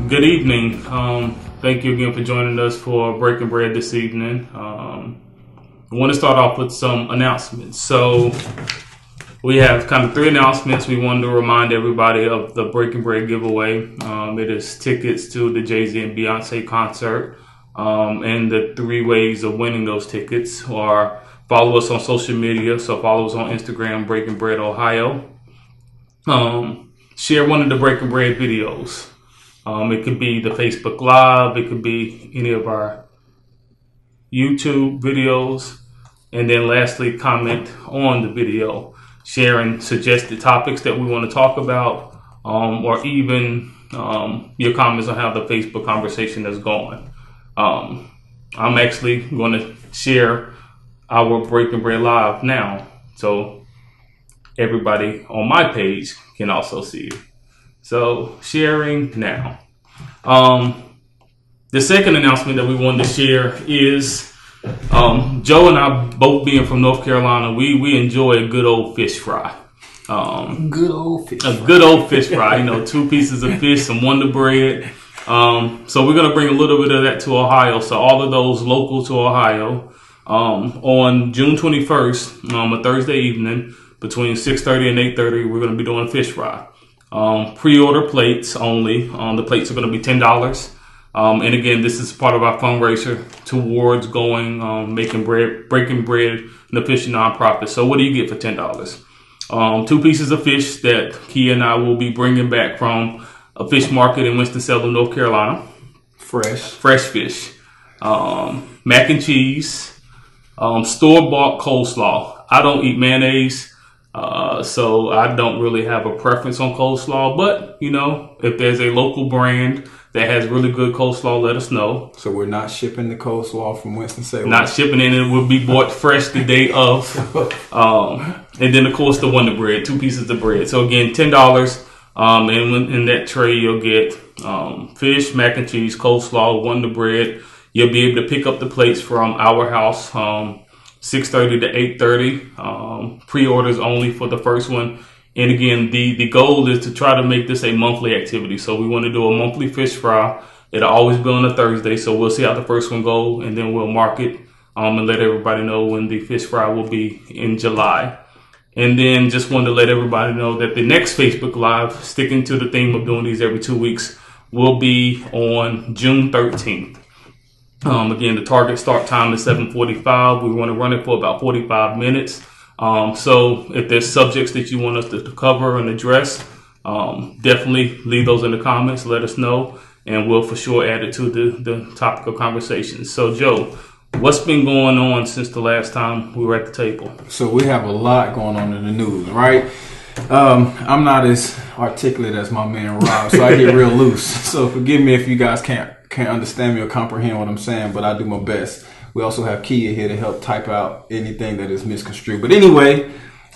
Good evening. Thank you again for joining us for Breaking Bread this evening. I want to start off with some announcements. So we have kind of 3 announcements. We wanted to remind everybody of the Breaking Bread giveaway. It is tickets to the Jay-Z and Beyonce concert. And the 3 ways of winning those tickets are follow us on social media. So follow us on Instagram, Breaking Bread Ohio. Share one of the Breaking Bread videos. It could be the Facebook Live. It could be any of our YouTube videos. And then lastly, comment on the video, sharing suggested topics that we want to talk about, or even your comments on how the Facebook conversation is going. I'm actually going to share our Breaking Bread Live now, so everybody on my page can also see it. So sharing now. The second announcement that we wanted to share is Joe and I, both being from North Carolina, we enjoy a good old fish fry. Good old fish. A good old fish fry. 2 pieces of fish, some Wonder Bread. So we're gonna bring a little bit of that to Ohio. So all of those local to Ohio, on June 21st, a Thursday evening, between 6:30 and 8:30, we're gonna be doing fish fry. Pre-order plates only. The plates are going to be $10. And again, this is part of our fundraiser towards making bread, Breaking Bread, an official nonprofit. So what do you get for $10? 2 pieces of fish that Kia and I will be bringing back from a fish market in Winston-Salem, North Carolina. Fresh fish. Mac and cheese. Store-bought coleslaw. I don't eat mayonnaise. So I don't really have a preference on coleslaw, but if there's a local brand that has really good coleslaw, let us know. So we're not shipping the coleslaw from Winston-Salem. Not shipping it. It will be bought fresh the day of. And then of course the Wonder Bread, 2 pieces of bread. So again, $10. And in that tray you'll get fish, mac and cheese, coleslaw, Wonder Bread. You'll be able to pick up the plates from our house. 6:30 to 8:30. Pre-orders only for the first one. And again, the goal is to try to make this a monthly activity. So we want to do a monthly fish fry. It'll always be on a Thursday. So we'll see how the first one goes, and then we'll mark it and let everybody know when the fish fry will be in July. And then just wanted to let everybody know that the next Facebook Live, sticking to the theme of doing these every 2 weeks, will be on June 13th. Again, the target start time is 7:45. We want to run it for about 45 minutes. So if there's subjects that you want us to cover and address, definitely leave those in the comments. Let us know, and we'll for sure add it to the topic of conversation. So, Joe, what's been going on since the last time we were at the table? So we have a lot going on in the news, right? I'm not as articulate as my man Rob, so I get real loose. So forgive me if you guys can't understand me or comprehend what I'm saying, but I do my best. We also have Kia here to help type out anything that is misconstrued. But anyway,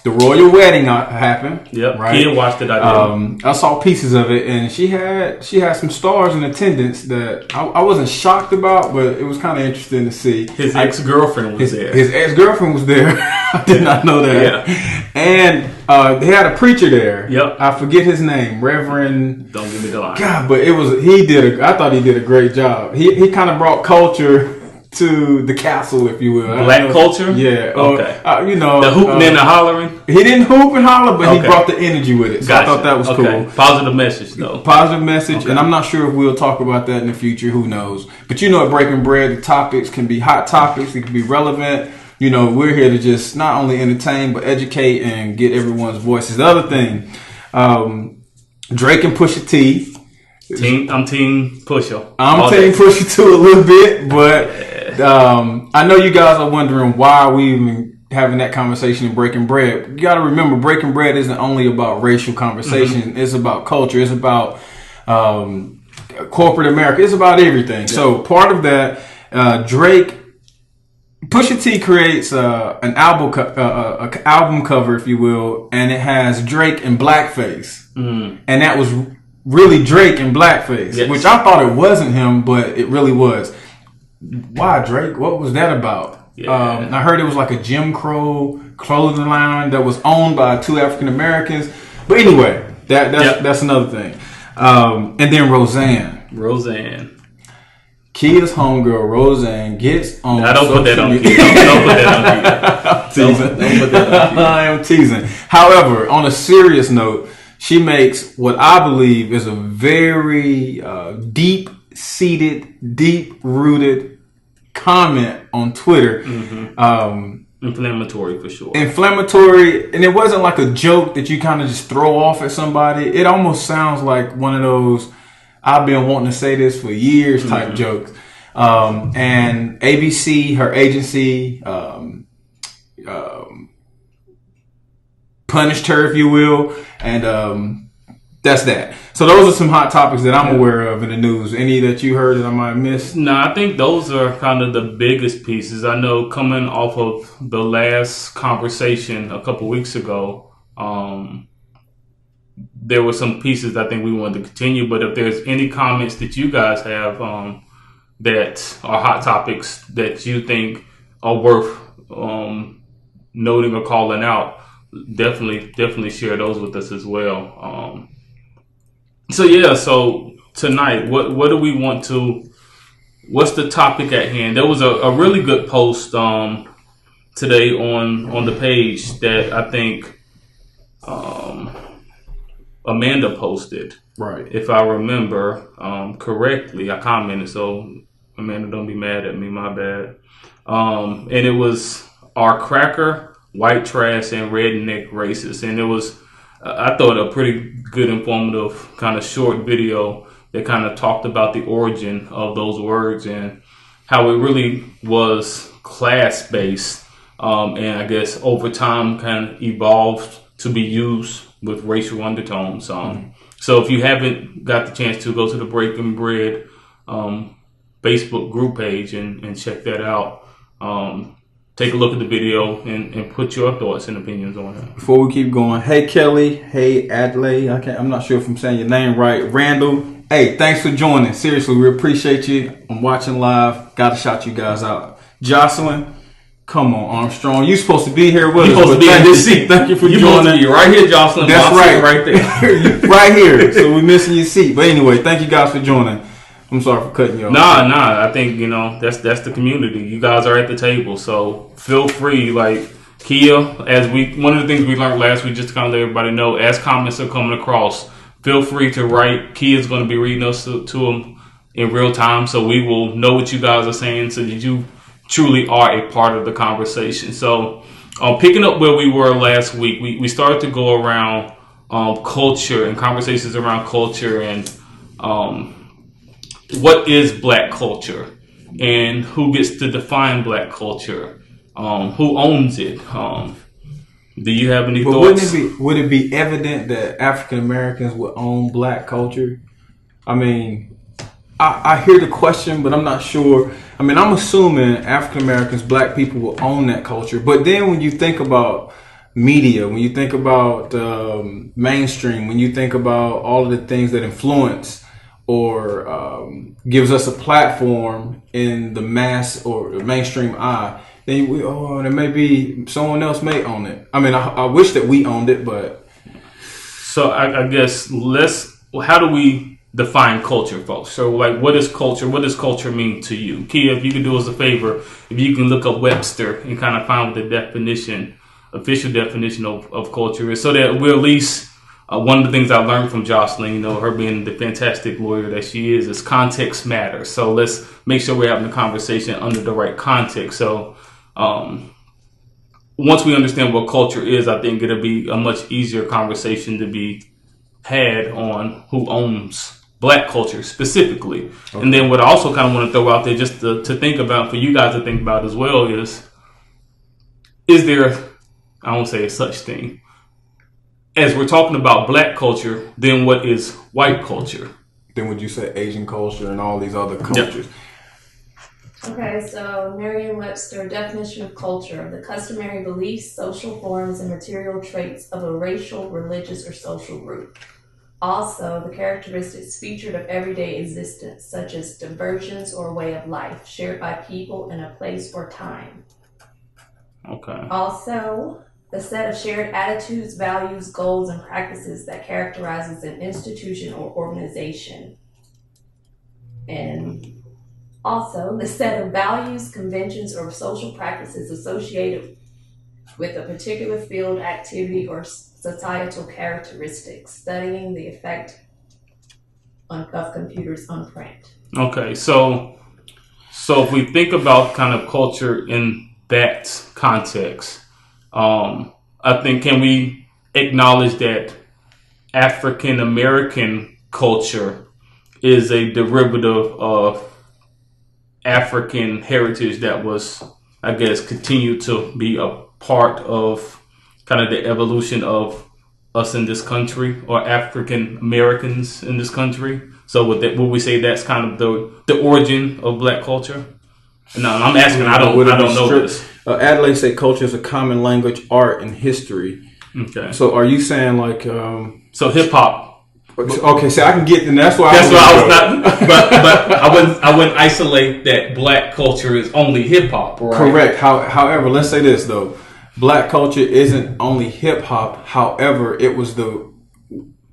the royal wedding happened. Yep, right? Kia watched it. I saw pieces of it, and she had some stars in attendance that I wasn't shocked about, but it was kind of interesting to see. His ex-girlfriend was there. His ex-girlfriend was there. I did not know that. Yeah. And they had a preacher there. Yep. I forget his name, Reverend. Don't give me the line. God, but I thought he did a great job. He kind of brought culture to the castle, if you will. Black culture? Yeah. Okay. The hooping and the hollering? He didn't hoop and holler, but he brought the energy with it. So gotcha. I thought that was cool. Positive message, though. Positive message, and I'm not sure if we'll talk about that in the future. Who knows? But at Breaking Bread, the topics can be hot topics. It can be relevant. We're here to just not only entertain, but educate and get everyone's voices. The other thing, Drake and Pusha T. I'm Team Pusha. I'm Team Pusha too a little bit, but I know you guys are wondering why we even having that conversation in Breaking Bread. You got to remember, Breaking Bread isn't only about racial conversation. Mm-hmm. It's about culture. It's about corporate America. It's about everything. Yeah. So part of that, Pusha T creates an album cover, if you will, and it has Drake in blackface, and that was really Drake in blackface, yes. Which I thought it wasn't him, but it really was. Why Drake? What was that about? Yeah. I heard it was like a Jim Crow clothing line that was owned by 2 African Americans. But anyway, that's another thing. And then Roseanne. Roseanne. Kia's homegirl Roseanne gets on. Now don't put that on Kia. Don't put that on Kia. Teasing. Don't put that on Kia. I am teasing. However, on a serious note, she makes what I believe is a very deep-seated, deep-rooted comment on Twitter. Inflammatory for sure. Inflammatory, and it wasn't like a joke that you kind of just throw off at somebody. It almost sounds like one of those "I've been wanting to say this for years" type jokes. And ABC, her agency, punished her, if you will, and that's that. So those are some hot topics that I'm aware of in the news. Any that you heard that I might have missed? No, I think those are kind of the biggest pieces. I know coming off of the last conversation a couple weeks ago, there were some pieces I think we wanted to continue. But if there's any comments that you guys have that are hot topics that you think are worth noting or calling out, definitely share those with us as well. So tonight, what do we want to? What's the topic at hand? There was a really good post today on the page that I think Amanda posted. Right. If I remember correctly, I commented. So Amanda, don't be mad at me. My bad. And it was our cracker, white trash, and redneck racist, and it was. I thought a pretty good, informative, kind of short video that kind of talked about the origin of those words and how it really was class-based, and I guess over time kind of evolved to be used with racial undertones. So if you haven't got the chance to, go to the Breaking Bread Facebook group page and check that out. Take a look at the video and put your thoughts and opinions on it. Before we keep going, hey Kelly, hey Adley, I'm not sure if I'm saying your name right. Randall, hey, thanks for joining. Seriously, we appreciate you. I'm watching live. Gotta shout you guys out. Jocelyn, come on, Armstrong. You supposed to be here with us. You're supposed to be in this seat. Thank you for joining. Supposed to be right here, Jocelyn. That's right. Right there. Right here. So we're missing your seat. But anyway, thank you guys for joining. I'm sorry for cutting you off. Nah. I think, that's the community. You guys are at the table, so feel free. Like Kia, one of the things we learned last week, just to kind of let everybody know, as comments are coming across, feel free to write. Kia's going to be reading us to them in real time, so we will know what you guys are saying, so that you truly are a part of the conversation. So, picking up where we were last week, we started to go around culture and conversations around culture and what is black culture and who gets to define black culture, who owns it. Do you have any thoughts? Would it be evident that African Americans would own black culture? I mean, I hear the question, but I'm not sure. I mean, I'm assuming African Americans, black people, will own that culture. But then when you think about media, when you think about mainstream, when you think about all of the things that influence or gives us a platform in the mass or the mainstream eye, then there may be someone else may own it. I mean, I wish that we owned it, but so I guess how do we define culture, folks? So, like, what is culture? What does culture mean to you? Kia, if you could do us a favor, if you can look up Webster and kind of find what the official definition of culture is, so that we're at least. One of the things I learned from Jocelyn, her being the fantastic lawyer that she is context matters. So let's make sure we're having the conversation under the right context. So once we understand what culture is, I think it'll be a much easier conversation to be had on who owns black culture specifically. Okay. And then what I also kind of want to throw out there just to think about, for you guys to think about as well, is there, I won't say a such thing, as we're talking about black culture, then what is white culture? Then would you say Asian culture and all these other cultures? Yep. Okay, so Merriam-Webster definition of culture: the customary beliefs, social forms, and material traits of a racial, religious, or social group. Also, the characteristics featured of everyday existence, such as diversions or way of life, shared by people in a place or time. Okay. Also, the set of shared attitudes, values, goals, and practices that characterizes an institution or organization. And also the set of values, conventions, or social practices associated with a particular field, activity, or societal characteristics, studying the effect of computers on print. Okay, so if we think about kind of culture in that context, I think, can we acknowledge that African American culture is a derivative of African heritage that was, I guess, continued to be a part of kind of the evolution of us in this country, or African Americans in this country? So would we say that's kind of the origin of Black culture? No, I'm asking. I don't know this. Adelaide said culture is a common language, art, and history. Okay. So are you saying like? So hip hop. Okay, so I can get, and that's why I was not. But I wouldn't isolate that Black culture is only hip hop. Right? Correct. However, let's say this though: Black culture isn't only hip hop. However, it was the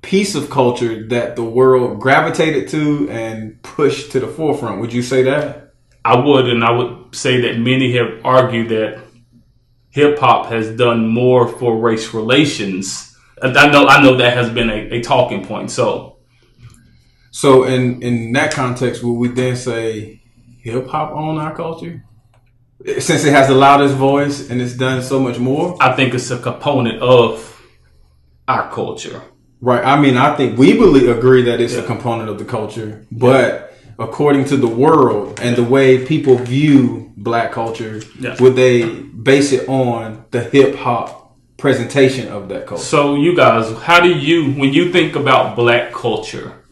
piece of culture that the world gravitated to and pushed to the forefront. Would you say that? I would, and I would say that many have argued that hip hop has done more for race relations. I know that has been a talking point. So in that context, would we then say hip hop own our culture, since it has the loudest voice and it's done so much more? I think it's a component of our culture. Right. I mean, I think we agree that it's a component of the culture, but according to the world and the way people view Black culture, would they base it on the hip hop presentation of that culture? So you guys, when you think about Black culture,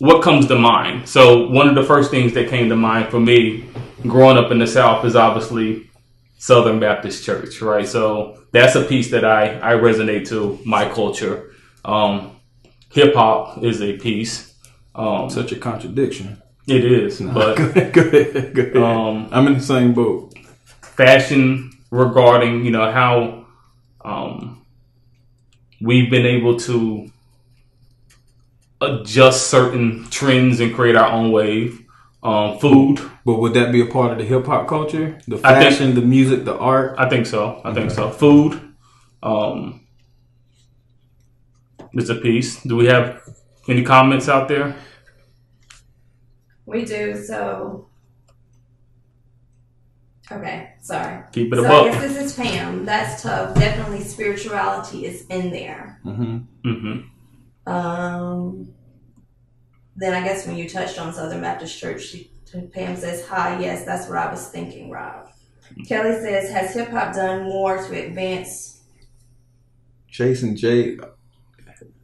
what comes to mind? So one of the first things that came to mind for me growing up in the South is obviously Southern Baptist Church, right? So that's a piece that I resonate to my culture. Hip hop is a piece. Such a contradiction. It is. No, but go ahead. I'm in the same boat. Fashion regarding, how we've been able to adjust certain trends and create our own wave. Food. But would that be a part of the hip hop culture? The fashion, the music, the art? I think so. I think so. Food. It's a piece. Do we have any comments out there? We do. So, okay, sorry. Keep it so above. I guess this is Pam. That's tough. Definitely spirituality is in there. Then I guess when you touched on Southern Baptist Church, Pam says, hi, yes, that's what I was thinking, Rob. Kelly says, has hip hop done more to advance? Jason J.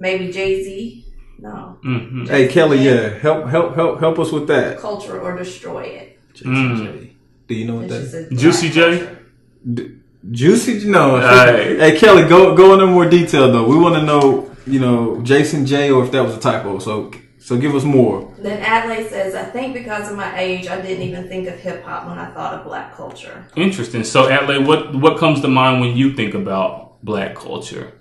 Maybe Jay-Z? No. Hey, Kelly, help us with that. Culture or destroy it. Jason J. Do you know what that is? Juicy J? Juicy? No. Hey, Kelly, go into more detail, though. We want to know, Jason J, or if that was a typo. So give us more. Then Adelaide says, I think because of my age, I didn't even think of hip hop when I thought of Black culture. Interesting. So Adelaide, what comes to mind when you think about Black culture?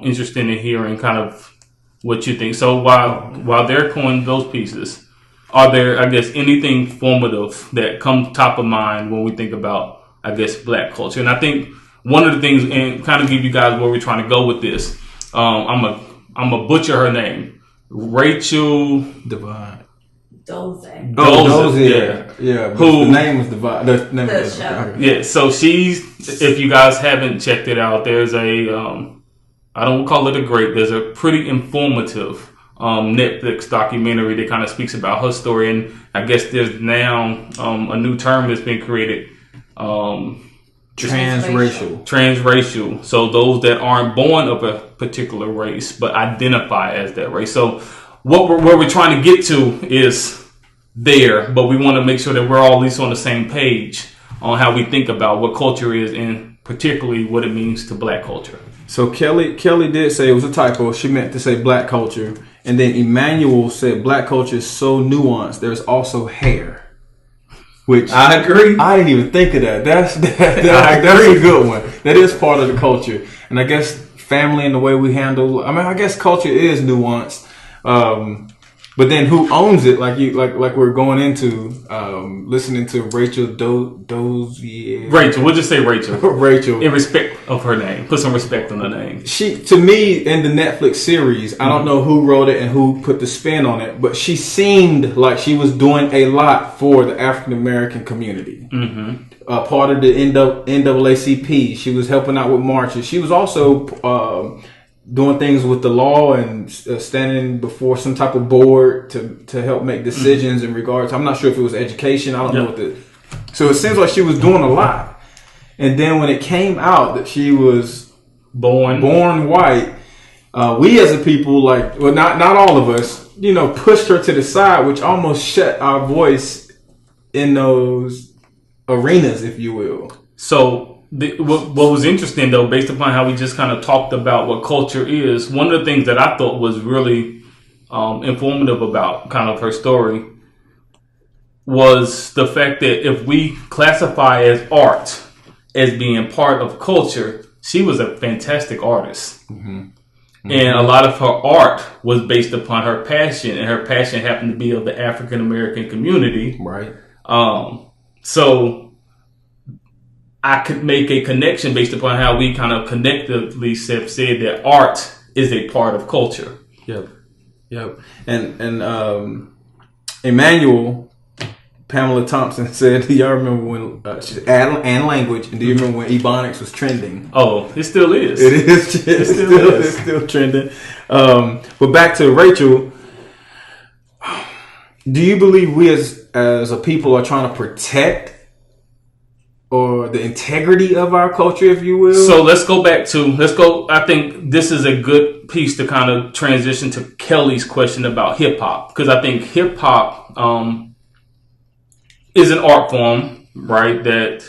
Interested in hearing kind of what you think. So while they're coining those pieces, are there, I guess, anything formative that comes top of mind when we think about, I guess, Black culture? And I think one of the things, and kind of give you guys where we're trying to go with this, I'm a butcher her name. Rachel Divine. Doze. Yeah. Who the name was Divine. The name the show. Yeah. So she's. If you guys haven't checked it out, there's a. I don't call it a great. There's a pretty informative Netflix documentary that kind of speaks about her story, and I guess there's now a new term that's been created. Transracial. So those that aren't born of a particular race but identify as that race. So where we're trying to get to is there, but we want to make sure that we're all at least on the same page on how we think about what culture is and particularly what it means to Black culture. So Kelly did say it was a typo. She meant to say Black culture. And then Emmanuel said Black culture is so nuanced. There's also hair. Which I agree. I didn't even think of that. That's a good one. That is part of the culture. And I guess family and the way we handle, I guess culture is nuanced. But then who owns it? Like we're going into listening to Rachel Dozier. Rachel, we'll just say Rachel. Rachel, in respect of her name, put some respect on her name. She, to me, in the Netflix series, I don't know who wrote it and who put the spin on it, but she seemed like she was doing a lot for the African American community. Part of the NAACP. She was helping out with marches. She was also doing things with the law and standing before some type of board to help make decisions in regards. I'm not sure if it was education. I don't know what so it seems like she was doing a lot. And then when it came out that she was born white, we as a people, not all of us, pushed her to the side, which almost shut our voice in those arenas, if you will. So what was interesting, though, based upon how we just kind of talked about what culture is, one of the things that I thought was really informative about kind of her story was the fact that if we classify as art as being part of culture, she was a fantastic artist. And a lot of her art was based upon her passion, and her passion happened to be of the African American community. Right. So I could make a connection based upon how we kind of connectively said that art is a part of culture. Yep. And Emmanuel, Pamela Thompson said, do y'all remember when she's and language, and do you remember when Ebonics was trending? Oh, it still is. It is. It's still trending. But back to Rachel. Do you believe we as a people are trying to protect or the integrity of our culture, if you will? So let's go. I think this is a good piece to kind of transition to Kelly's question about hip hop, because I think hip hop is an art form, right, that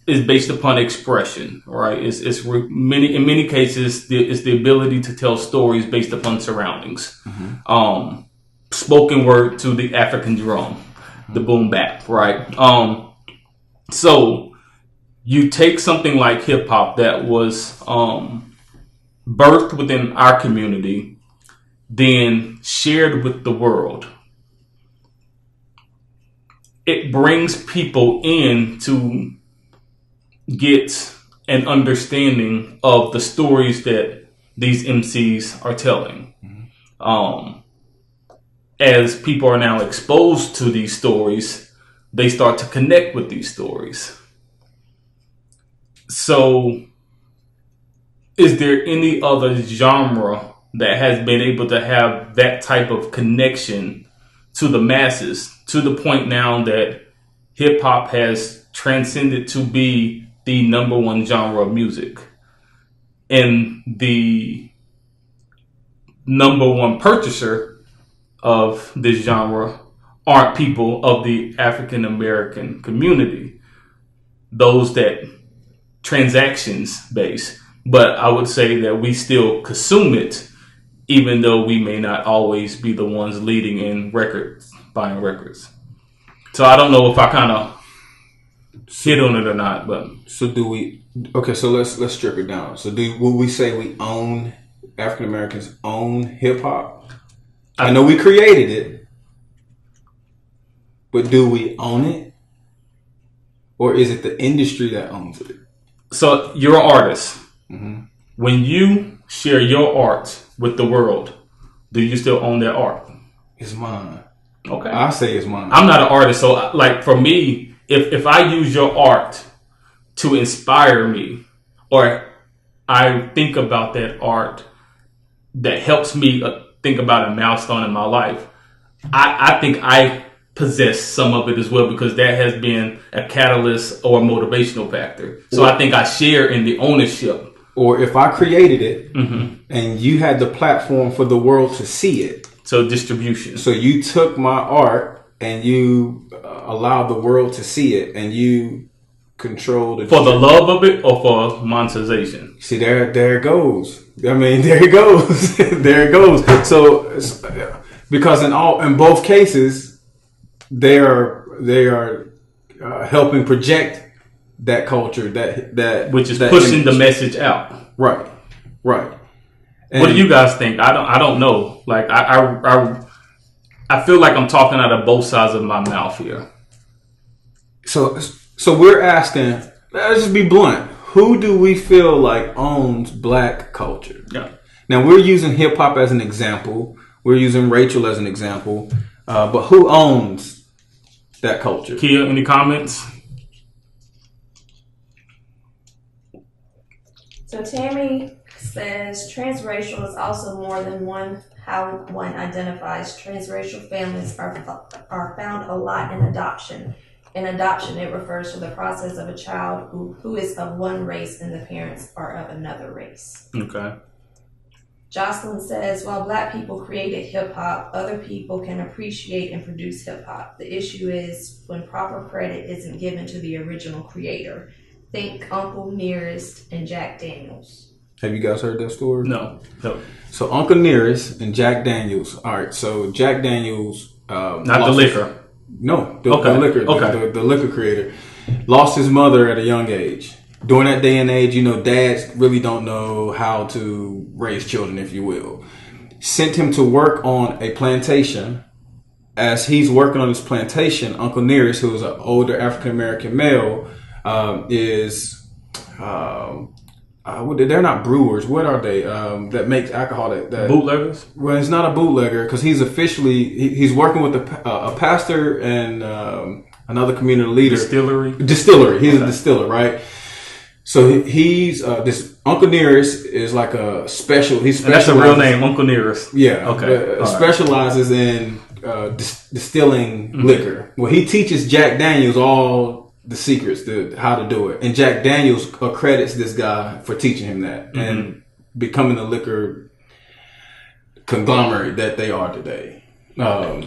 is based upon expression, right? In many cases, it's the ability to tell stories based upon surroundings. Spoken word to the African drum, the boom bap, right? So you take something like hip hop that was birthed within our community, then shared with the world. It brings people in to get an understanding of the stories that these MCs are telling. As people are now exposed to these stories, they start to connect with these stories. So, is there any other genre that has been able to have that type of connection to the masses, to the point now that hip hop has transcended to be the number one genre of music? And the number one purchaser of this genre aren't people of the African American community, those that transactions based. But I would say that we still consume it, even though we may not always be the ones leading in buying records. So I don't know if I kind of hit on it or not, but so do we? Okay, so let's strip it down. So will we say we own, African Americans own hip hop? I know we created it, but do we own it? Or is it the industry that owns it? So you're an artist. When you share your art with the world, do you still own that art? It's mine. Okay. I say it's mine. I'm not an artist, so like for me, if I use your art to inspire me, or I think about that art that helps me think about a milestone in my life, I think I possess some of it as well, because that has been a catalyst or a motivational factor. So I think I share in the ownership. Or if I created it and you had the platform for the world to see it. So distribution. So you took my art and you allowed the world to see it, and you controlled it. For the love of it or for monetization? See, there it goes. I mean, there it goes. There it goes. So, because in both cases, they are helping project that culture, that which is that pushing the message out. Right. And what do you guys think? I don't know. Like I feel like I'm talking out of both sides of my mouth here. So we're asking, let's just be blunt. Who do we feel like owns black culture? Yeah. Now, we're using hip hop as an example. We're using Rachel as an example. But who owns that culture? Kia, any comments? So Tammy says transracial is also more than how one identifies. Transracial families are found a lot in adoption. In adoption, it refers to the process of a child who is of one race and the parents are of another race. Okay. Jocelyn says, while black people created hip hop, other people can appreciate and produce hip hop. The issue is when proper credit isn't given to the original creator. Think Uncle Nearest and Jack Daniels. Have you guys heard that story? No. So Uncle Nearest and Jack Daniels. All right. So Jack Daniels, not the liquor. No, the liquor. Okay. The liquor creator lost his mother at a young age. During that day and age, dads really don't know how to raise children, if you will. Sent him to work on a plantation. As he's working on this plantation, Uncle Nearest, who is an older African American male, they're not brewers. What are they? That makes alcohol. That bootleggers. Well, it's not a bootlegger because he's he's working with a pastor and another community leader. Distillery. He's a distiller, right? So he's this Uncle Nearest is like a special. That's a real name, Uncle Nearest. Yeah. Okay. Specializes in distilling liquor. Well, he teaches Jack Daniels all the secrets to how to do it, and Jack Daniels accredits this guy for teaching him that and becoming the liquor conglomerate that they are today.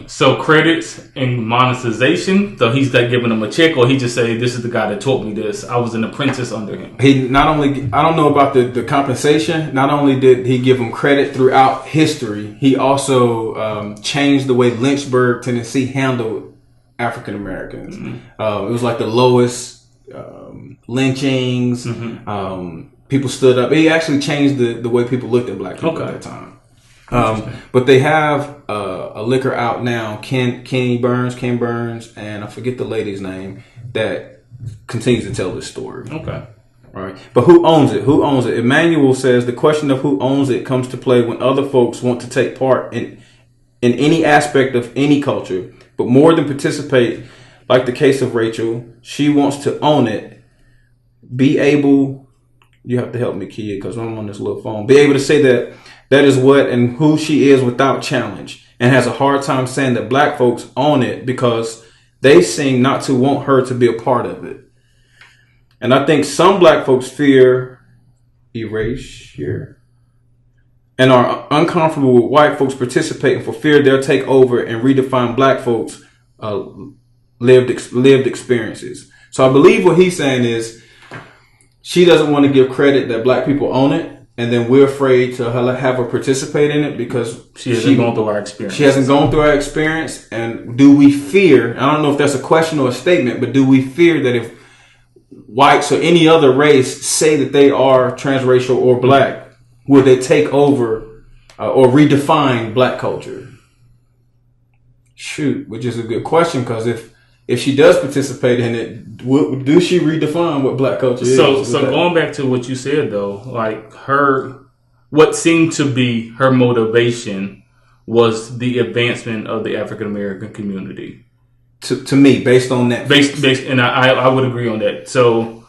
So credits and monetization. So he's not giving him a check, or he just say, "This is the guy that taught me this. I was an apprentice under him." He not only, I don't know about the compensation. Not only did he give him credit throughout history, he also changed the way Lynchburg, Tennessee handled African Americans. It was like the lowest lynchings. People stood up. He actually changed the way people looked at black people at that time. But they have a liquor out now, Ken Burns, and I forget the lady's name, that continues to tell this story. Okay. Right. But who owns it? Who owns it? Emmanuel says the question of who owns it comes to play when other folks want to take part in any aspect of any culture, but more than participate, like the case of Rachel, she wants to own it, be able, you have to help me, Kia, because I'm on this little phone, be able to say that is what and who she is without challenge, and has a hard time saying that black folks own it because they seem not to want her to be a part of it. And I think some black folks fear erasure and are uncomfortable with white folks participating for fear they'll take over and redefine black folks' lived experiences. So I believe what he's saying is she doesn't want to give credit that black people own it, and then we're afraid to have her participate in it because she hasn't gone through our experience. She hasn't gone through our experience. And do we fear, I don't know if that's a question or a statement, but do we fear that if whites or any other race say that they are transracial or black, will they take over or redefine black culture? Shoot, which is a good question, because if she does participate in it, do she redefine what black culture is? So going back to what you said though, like what seemed to be her motivation was the advancement of the African American community. To me, based on that, and I would agree on that. So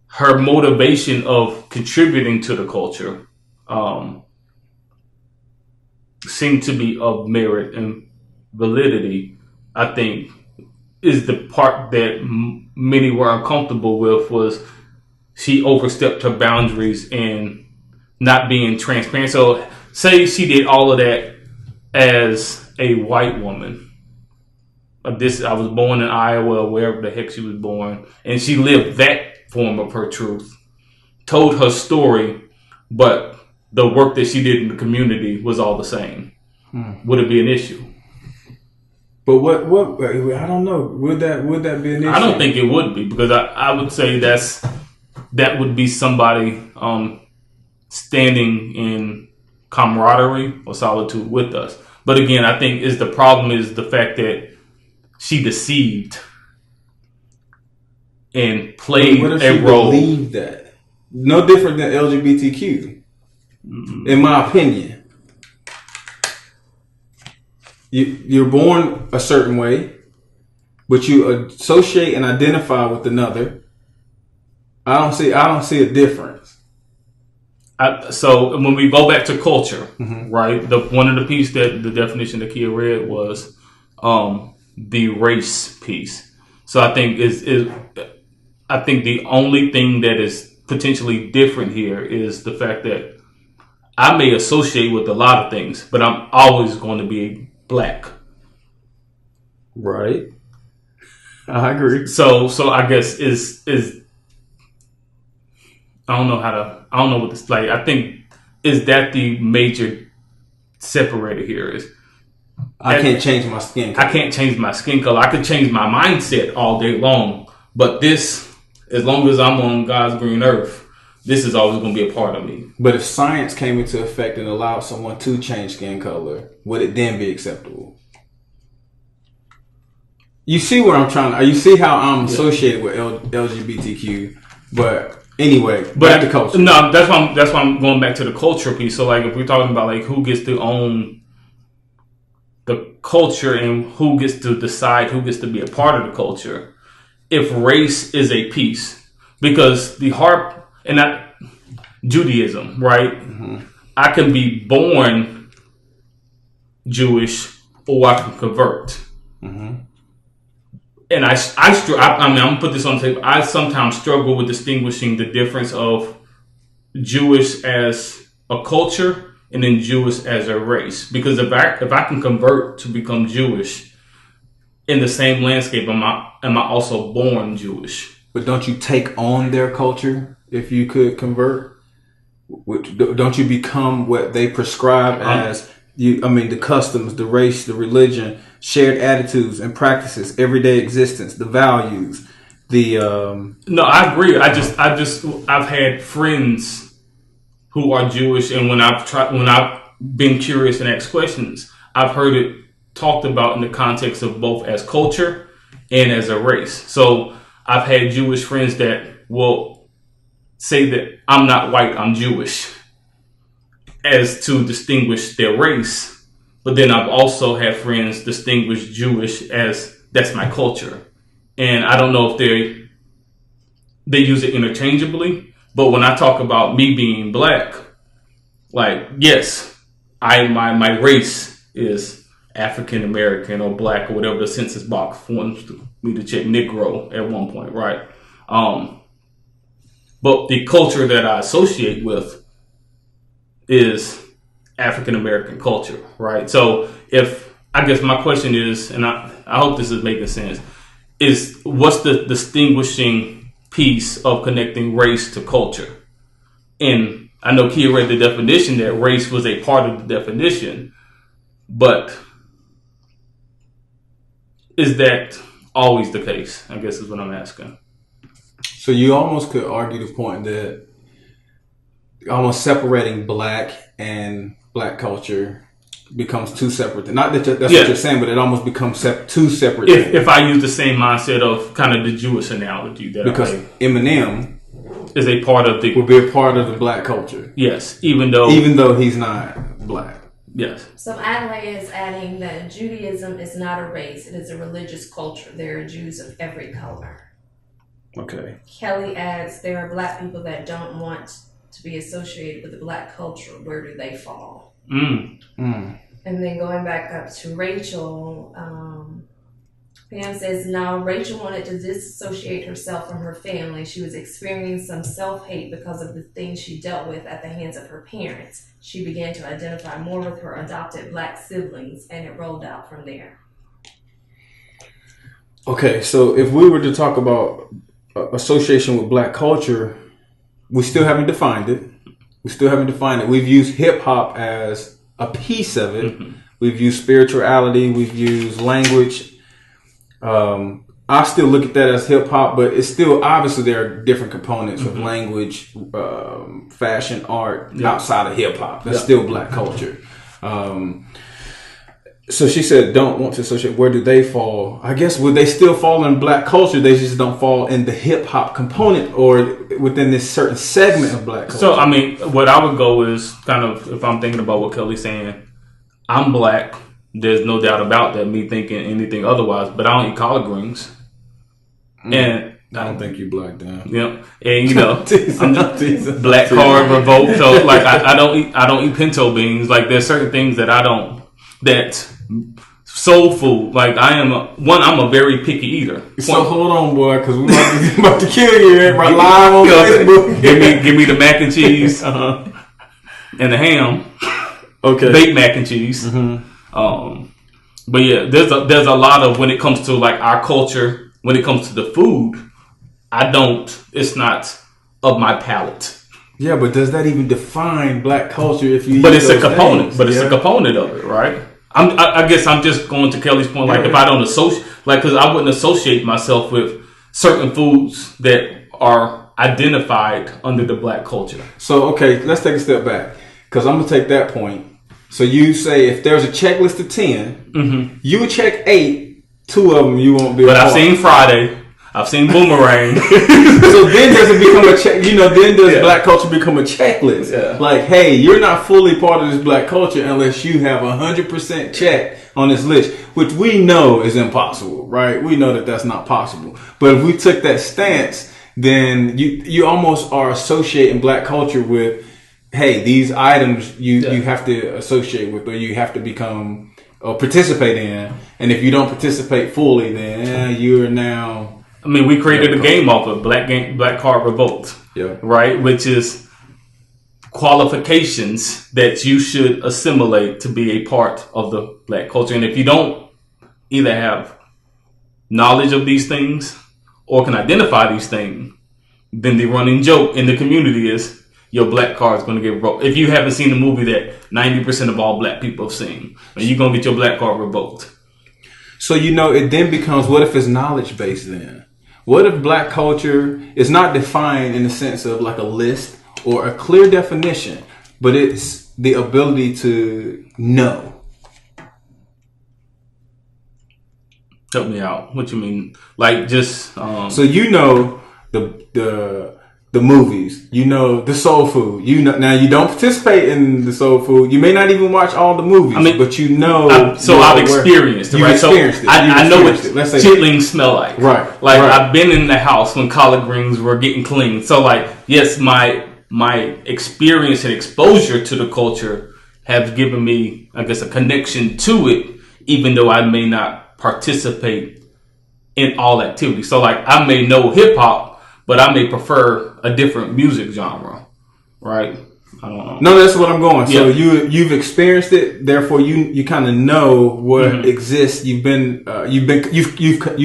her motivation of contributing to the culture seemed to be of merit and validity. I think is the part that many were uncomfortable with, was she overstepped her boundaries in not being transparent. So say she did all of that as a white woman. I was born in Iowa, wherever the heck she was born, and she lived that form of her truth, told her story, but the work that she did in the community was all the same. Would it be an issue? But what I don't know. Would that be an issue? I don't think it would be, because I would say that would be somebody standing in camaraderie or solitude with us. But again, I think the problem is the fact that she deceived and played what if a she role. believed that? No different than LGBTQ, in my opinion. You're born a certain way, but you associate and identify with another. I don't see a difference. So when we go back to culture, right? One of the piece that the definition that Kia read was the race piece. So I think I think the only thing that is potentially different here is the fact that I may associate with a lot of things, but I'm always going to be black. Right. I agree. So I guess is I don't know what this like. I think is that the major separator here is. I can't change my skin color. I can't change my skin color. I could change my mindset all day long, but this, as long as I'm on God's green earth, this is always going to be a part of me. But if science came into effect and allowed someone to change skin color, would it then be acceptable? You see where I'm trying to... You see how I'm associated with LGBTQ, but anyway, back to culture. No, that's why I'm going back to the culture piece. So like if we're talking about like who gets to own the culture and who gets to decide who gets to be a part of the culture, if race is a piece, because the heart and not Judaism, right? I can be born Jewish or I can convert. And I mean, I'm gonna put this on the table. I sometimes struggle with distinguishing the difference of Jewish as a culture and then Jewish as a race. Because if I can convert to become Jewish in the same landscape, am I also born Jewish? But don't you take on their culture if you could convert? Don't you become what they prescribe as? The customs, the race, the religion, shared attitudes and practices, everyday existence, the values, No, I agree. I've had friends who are Jewish, and when I've been curious and asked questions, I've heard it talked about in the context of both as culture and as a race. So I've had Jewish friends that will say that I'm not white, I'm Jewish, as to distinguish their race. But then I've also had friends distinguish Jewish as that's my culture. And I don't know if they use it interchangeably, but when I talk about me being black, like, yes, my race is African American or black or whatever the census box wants me to check, Negro at one point, right? But the culture that I associate with is African American culture, right? So I guess my question is, and I hope this is making sense, is what's the distinguishing piece of connecting race to culture? And I know Kia read the definition that race was a part of the definition, but is that always the case? I guess is what I'm asking. So you almost could argue the point that almost separating black and black culture becomes two separate things. Not that that's what you're saying, but it almost becomes two separate things. If I use the same mindset of kind of the Jewish analogy, that because Eminem is a part of will be a part of the black culture. Yes, even though he's not black. Yes. So Adelaide is adding that Judaism is not a race; it is a religious culture. There are Jews of every color. Okay. Kelly adds there are black people that don't want to be associated with the black culture. Where do they fall? And then going back up to Rachel, Pam says, now Rachel wanted to disassociate herself from her family. She was experiencing some self-hate because of the things she dealt with at the hands of her parents. She began to identify more with her adopted black siblings, and it rolled out from there. Okay, so if we were to talk about association with black culture, we still haven't defined it. We've used hip hop as a piece of it. We've used spirituality. We've used language. I still look at that as hip hop, but it's still obviously there are different components of language, fashion, art outside of hip hop. That's still black culture. So she said, don't want to associate. Where do they fall? I guess would they still fall in black culture? They just don't fall in the hip hop component or within this certain segment of black culture. So, I mean, what I would go is kind of, if I'm thinking about what Kelly's saying, I'm black. There's no doubt about that, me thinking anything otherwise, but I don't eat collard greens. And I don't think you black down. Yeah, and you know, I'm black card revolt. So like, I don't eat pinto beans. Like, there's certain things that I don't. That soul food. Like, I'm a very picky eater. So hold on, boy, because we're about to kill you right live on Facebook. Give me the mac and cheese and the ham. Okay, baked mac and cheese. But yeah, there's a lot of, when it comes to like our culture, when it comes to the food, it's not of my palate. Yeah, but does that even define black culture if you? But it's a component. Things? But it's a component of it, right? I guess I'm just going to Kelly's point. Like, if I don't associate, like, because I wouldn't associate myself with certain foods that are identified under the black culture. So, okay, let's take a step back, because I'm gonna take that point. So you say if there's a checklist of 10, you would check 8. 2 of them you won't be. But I've seen Friday. I've seen Boomerang. So then does it become a check? You know, then does black culture become a checklist? Yeah. Like, hey, you're not fully part of this black culture unless you have 100% check on this list, which we know is impossible, right? We know that that's not possible. But if we took that stance, then you almost are associating black culture with, hey, these items you have to associate with, or you have to become or participate in. And if you don't participate fully, then you're now. I mean, we created a game off of Black Card Revolt, right? Which is qualifications that you should assimilate to be a part of the black culture. And if you don't either have knowledge of these things or can identify these things, then the running joke in the community is your black card is going to get revoked. If you haven't seen the movie that 90% of all black people have seen, you're going to get your black card revoked. So, you know, it then becomes, what if it's knowledge based then? What if black culture is not defined in the sense of like a list or a clear definition, but it's the ability to know? Help me out. What you mean? Like, just so you know the movies, you know the soul food. You know, now you don't participate in the soul food. You may not even watch all the movies, but you know. I've experienced it, right? Experienced it. I know what chitlings smell like. Right. Like, I've been in the house when collard greens were getting clean. So, like, yes, my experience and exposure to the culture have given me, I guess, a connection to it, even though I may not participate in all activities. So, like, I may know hip hop, but I may prefer a different music genre, right? I don't know. No, that's what I'm going. So you've experienced it, therefore you kind of know what exists. You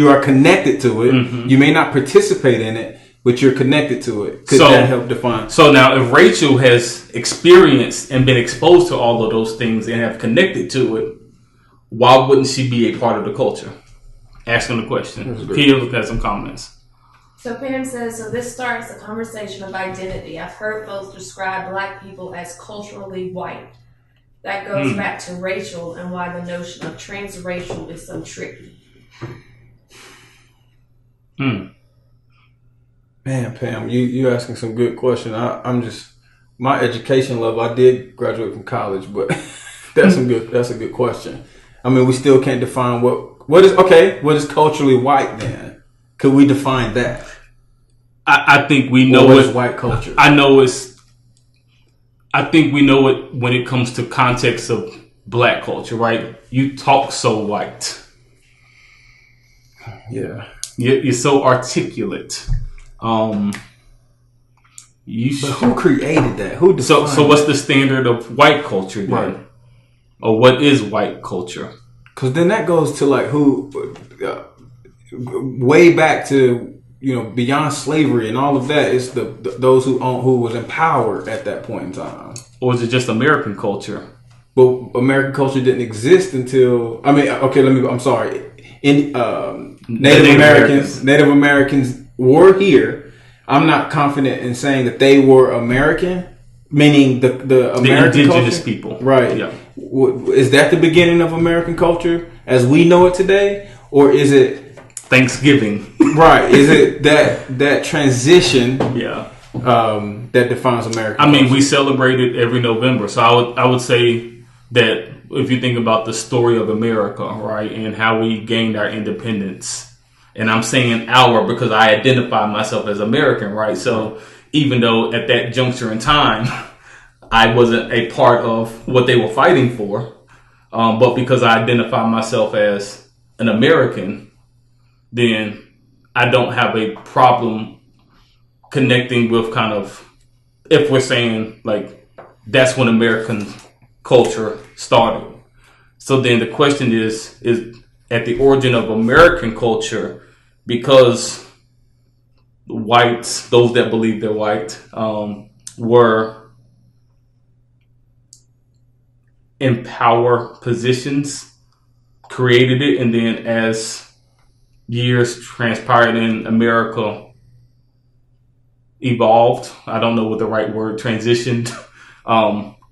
are connected to it. You may not participate in it, but you're connected to it. Could that help define? So now, if Rachel has experienced and been exposed to all of those things and have connected to it, why wouldn't she be a part of the culture? Asking the question. Kia has some comments. So Pam says, so this starts a conversation of identity. I've heard folks describe black people as culturally white. That goes back to Rachel and why the notion of transracial is so tricky. Man, Pam, you asking some good questions. I'm just, my education level, I did graduate from college, but that's a good question. I mean, we still can't define what is culturally white then? Could we define that? I think we know what is white culture. I think we know it when it comes to context of black culture, right? You talk so white. Yeah. You're so articulate. But who created that? Who defined so what's the standard of white culture then? Right. Or what is white culture? Because then that goes to like way back to, you know, beyond slavery and all of that. It's those who was empowered at that point in time. Or is it just American culture? Well, American culture didn't exist until, I'm sorry. Native Americans were here. I'm not confident in saying that they were American Meaning the American indigenous culture? people. Right. Yeah. Is that the beginning of American culture as we know it today? Or is it Thanksgiving? right. Is it that transition Yeah. that defines American I mean, culture? we celebrate it every November. So I would say that if you think about the story of America, right, and how we gained our independence, and I'm saying our because I identify myself as American, right? So even though at that juncture in time, I wasn't a part of what they were fighting for, but because I identify myself as an American, then I don't have a problem connecting with kind of, if we're saying like that's when American culture started. So then the question is at the origin of American culture, because whites, those that believe they're white, were in power positions, created it, and then as years transpired in America evolved, I don't know what the right word, transitioned,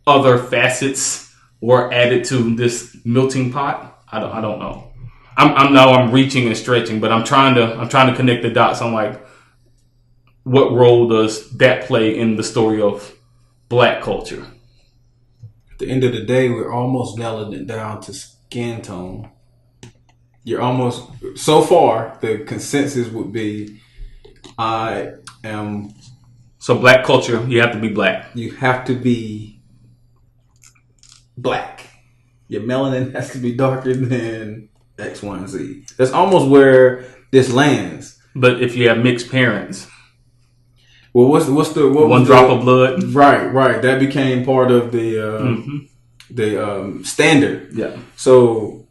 other facets were added to this melting pot. I don't know. I'm reaching and stretching, but I'm trying to connect the dots on like what role does that play in the story of Black culture? At the end of the day, we're almost nailing it down to skin tone. You're almost, so far, the consensus would be, I am. So Black culture, you have to be Black. You have to be Black. Your melanin has to be darker than X, Y, and Z. That's almost where this lands. But if you have mixed parents, well, what one drop of blood, right. That became part of the standard. Yeah. So,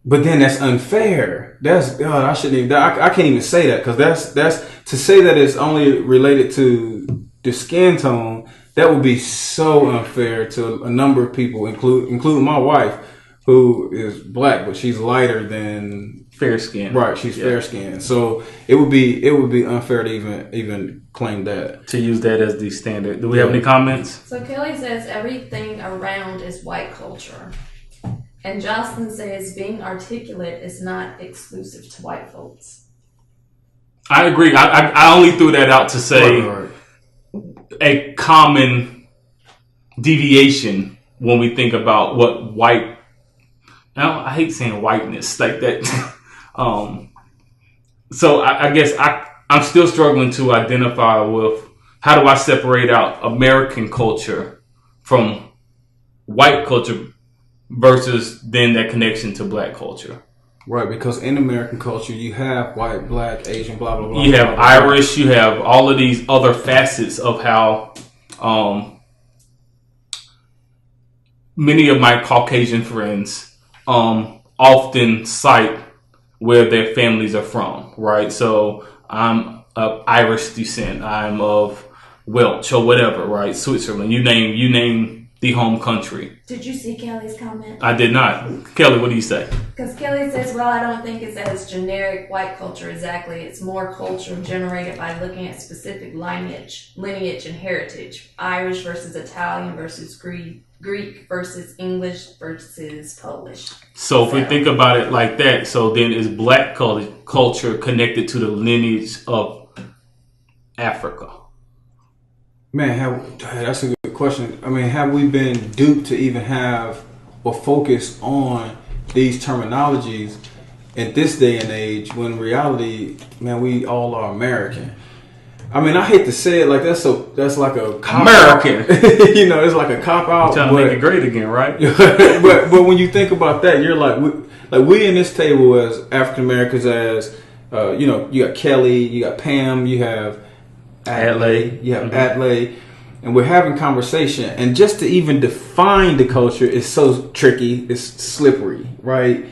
but then that's unfair. That's I shouldn't even. I can't even say that because that's to say that it's only related to the skin tone. That would be so unfair to a number of people, including my wife, who is Black, but she's lighter than fair skin. Right, she's fair skinned. So it would be unfair to even claim that. To use that as the standard. Do we have any comments? So Kelly says everything around is white culture. And Jocelyn says being articulate is not exclusive to white folks. I agree. I only threw that out to say Right. a common deviation when we think about what white. I hate saying whiteness like that. So I guess I'm still struggling to identify with how do I separate out American culture from white culture versus then that connection to Black culture. Right, because in American culture, you have white, Black, Asian, blah, blah, blah. You have blah, blah, Irish, you have all of these other facets of how many of my Caucasian friends often cite where their families are from, right? So I'm of Irish descent, I'm of Welsh or whatever, right? Switzerland, you name the home country. Did you see Kelly's comment? I did not. Kelly, what do you say? Because Kelly says, well, I don't think it's as generic white culture exactly. It's more culture generated by looking at specific lineage and heritage. Irish versus Italian versus Greek versus English versus Polish. So if we think about it like that, so then is Black culture connected to the lineage of Africa? Man, that's a good question. I mean, have we been duped to even have or focus on these terminologies at this day and age when in reality, man, we all are American. I mean, I hate to say it like that's like a cop American. Out. You know, it's like a cop out. Trying to make it great again, right? but when you think about that, you're like we in this table as African Americans, as you got Kelly, you got Pam, you have Adlai. You have Adlai, and we're having conversation. And just to even define the culture is so tricky. It's slippery, right?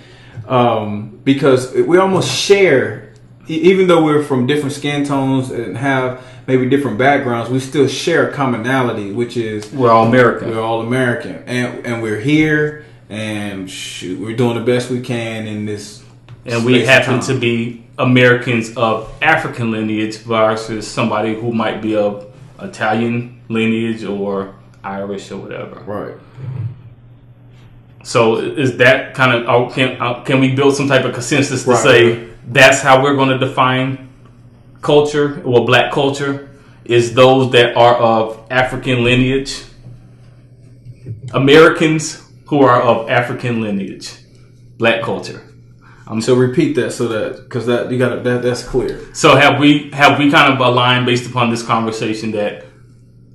Because we almost share, even though we're from different skin tones and have maybe different backgrounds, we still share a commonality, which is we're all American. We're all American, and we're here, and shoot, we're doing the best we can in this. And we happen to be Americans of African lineage versus somebody who might be of Italian lineage or Irish or whatever. Right. So is that kind of can we build some type of consensus to say Right. that's how we're going to define culture or black culture? Is those that are of African lineage, Americans who are of African lineage, black culture. So repeat that because you got that's clear. So have we kind of aligned based upon this conversation that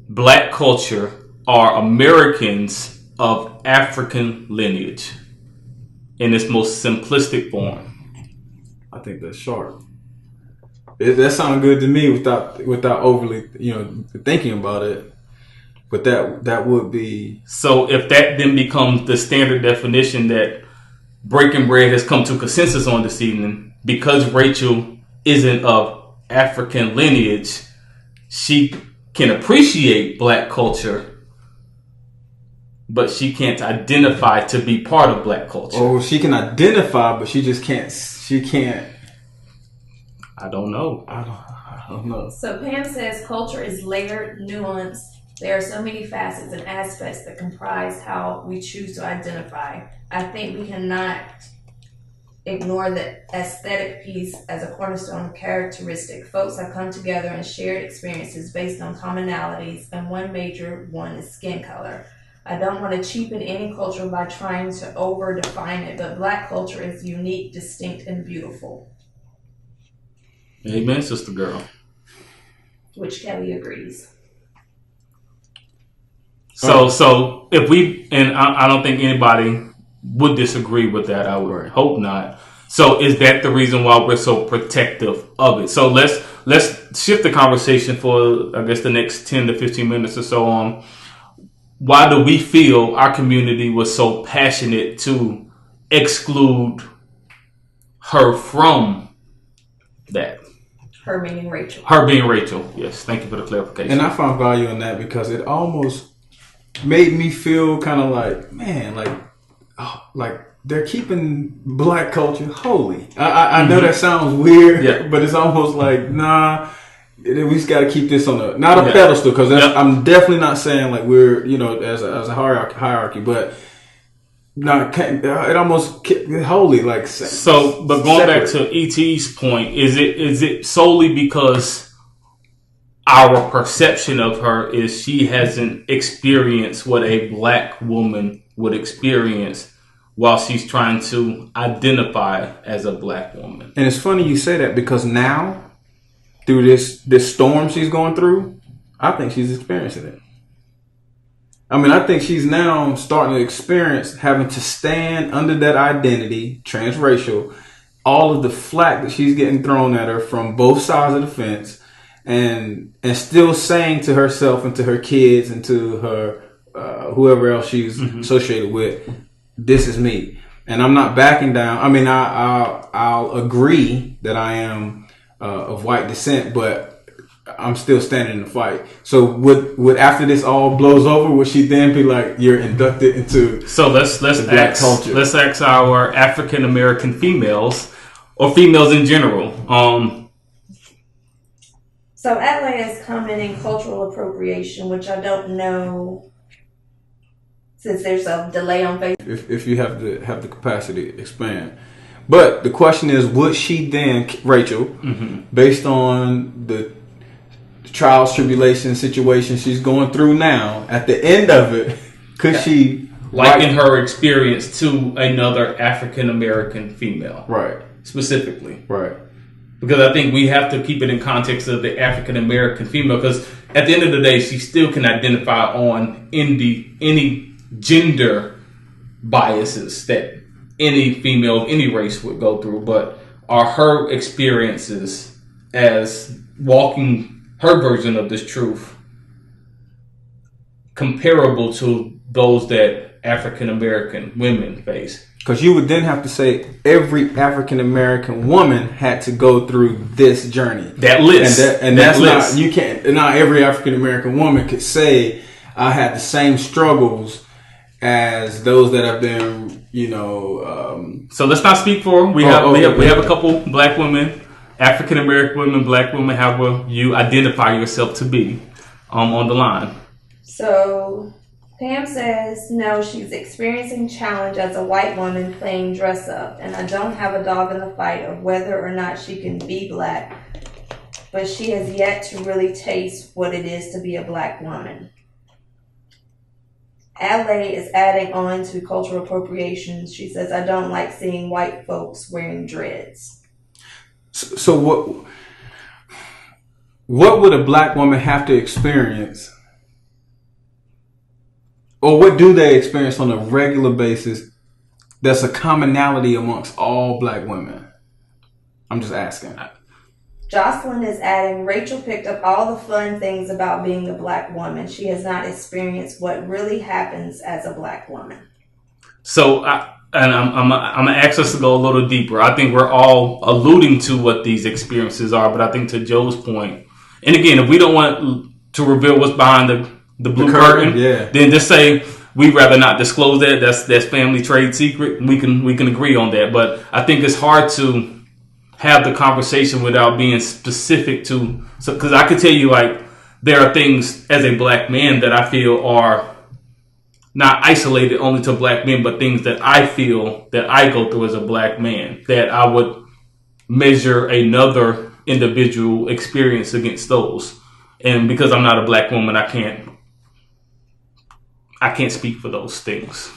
black culture are Americans of African lineage in its most simplistic form? I think that's sharp. That sounds good to me without overly thinking about it. But that would be. So if that then becomes the standard definition that Breaking Bread has come to consensus on this evening, because Rachel isn't of African lineage, she can appreciate black culture, but she can't identify to be part of black culture. Oh, she can identify, but she just can't. She can't. I don't know. I don't know. So Pam says culture is layered, nuanced. There are so many facets and aspects that comprise how we choose to identify. I think we cannot ignore the aesthetic piece as a cornerstone characteristic. Folks have come together and shared experiences based on commonalities, and one major one is skin color. I don't want to cheapen any culture by trying to over-define it, but black culture is unique, distinct, and beautiful. Amen, sister girl. Which Kelly agrees. So if we, and I don't think anybody would disagree with that. I would hope not. So is that the reason why we're so protective of it? So let's shift the conversation for, I guess, the next 10 to 15 minutes or so on. Why do we feel our community was so passionate to exclude her from that? Her meaning Rachel. Her being Rachel. Yes. Thank you for the clarification. And I found value in that because it almost made me feel kind of like, man, like they're keeping black culture holy. I know that sounds weird, but it's almost like, nah, we just got to keep this on a pedestal, because I'm definitely not saying like we're as a hierarchy, but it almost holy like. So, but going back to ET's point, is it solely because our perception of her is she hasn't experienced what a black woman would experience while she's trying to identify as a black woman? And it's funny you say that, because now, through this storm she's going through, I think she's experiencing it. I mean, I think she's now starting to experience having to stand under that identity, transracial, all of the flack that she's getting thrown at her from both sides of the fence, and still saying to herself and to her kids and to her whoever else she's associated with, this is me, and I'm not backing down. I mean, I'll agree that I am of white descent, but I'm still standing in the fight. So would after this all blows over, would she then be like, you're inducted into? So let's ask our African American females, or females in general. So Atlanta is commenting cultural appropriation, which I don't know, since there's a delay on Facebook. If you have the capacity to expand. But the question is, would she then, Rachel, based on the trials, tribulations, situation she's going through now, at the end of it, could she liken her experience to another African American female? Right. Specifically. Right. Because I think we have to keep it in context of the African American female, because at the end of the day, she still can identify on any gender biases that any female of any race would go through, but are her experiences as walking her version of this truth comparable to those that African American women face? Because you would then have to say every African American woman had to go through this journey. That list. And that's list. Not, you can't, not every African American woman could say, I had the same struggles as those that have been, So let's not speak for them. We have a couple black women, African American women, black women, however you identify yourself to be, on the line. So Pam says, no, she's experiencing challenge as a white woman playing dress up, and I don't have a dog in the fight of whether or not she can be black, but she has yet to really taste what it is to be a black woman. Adelaide is adding on to cultural appropriation. She says, I don't like seeing white folks wearing dreads. So what would a black woman have to experience, or what do they experience on a regular basis that's a commonality amongst all black women? I'm just asking. Jocelyn is adding, Rachel picked up all the fun things about being a black woman. She has not experienced what really happens as a black woman. So, I'm gonna ask us to go a little deeper. I think we're all alluding to what these experiences are, but I think to Joe's point, and again, if we don't want to reveal what's behind the blue curtain, then just say we'd rather not disclose that. That's family trade secret. We can agree on that, but I think it's hard to have the conversation without being specific to, because I could tell you, like, there are things as a black man that I feel are not isolated only to black men, but things that I feel that I go through as a black man that I would measure another individual experience against those. And because I'm not a black woman, I can't speak for those things.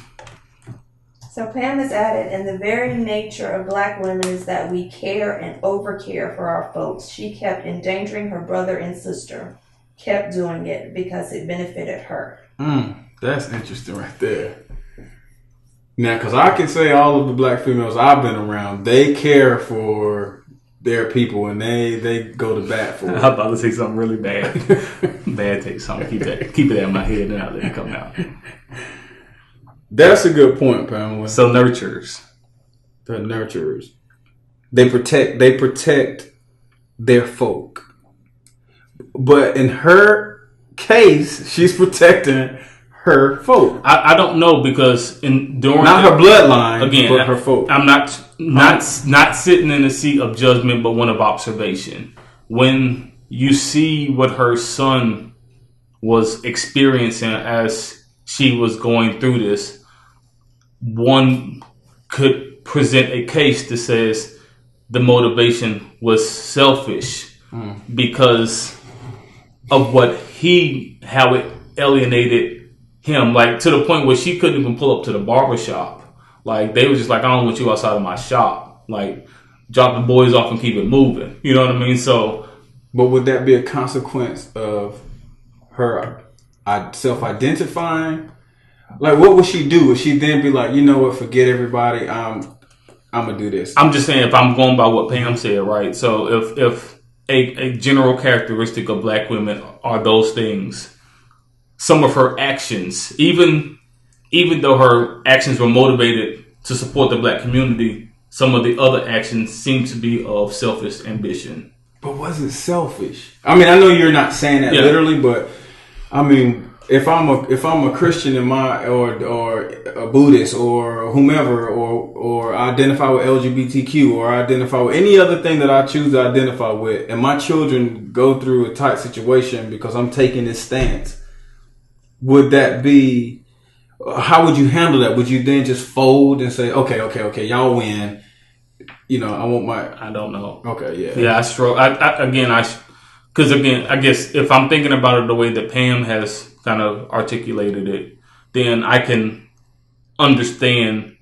So Pam has added, and the very nature of black women is that we care and overcare for our folks. She kept endangering her brother and sister, kept doing it because it benefited her. That's interesting right there. Now, because I can say all of the black females I've been around, they care for their people and they go to bat for it. I was about to say something really bad. Bad take something. Keep it in my head and not let it come out. That's a good point, Pamela. So nurturers. The nurturers. They protect their folk. But in her case, she's protecting her folk. I don't know, because during not her bloodline, again, but her folk. I'm not sitting in the seat of judgment, but one of observation. When you see what her son was experiencing as she was going through this, one could present a case that says the motivation was selfish because of how it alienated him, like to the point where she couldn't even pull up to the barbershop. Like, they was just like, I don't want you outside of my shop. Like, drop the boys off and keep it moving. You know what I mean? So, but would that be a consequence of her self-identifying? Like, what would she do? Would she then be like, you know what, forget everybody, I'm gonna do this? I'm just saying, if I'm going by what Pam said, right? So if a general characteristic of black women are those things, some of her actions, even though her actions were motivated to support the black community, some of the other actions seem to be of selfish ambition. But was it selfish? I mean, I know you're not saying that literally, but I mean, if I'm a Christian or a Buddhist or whomever, or identify with LGBTQ, or identify with any other thing that I choose to identify with, and my children go through a tight situation because I'm taking this stance, would that be? How would you handle that? Would you then just fold and say, okay, y'all win? You know, I want my. I don't know. Okay, yeah. Yeah, I struggle. Because I guess if I'm thinking about it the way that Pam has kind of articulated it, then I can understand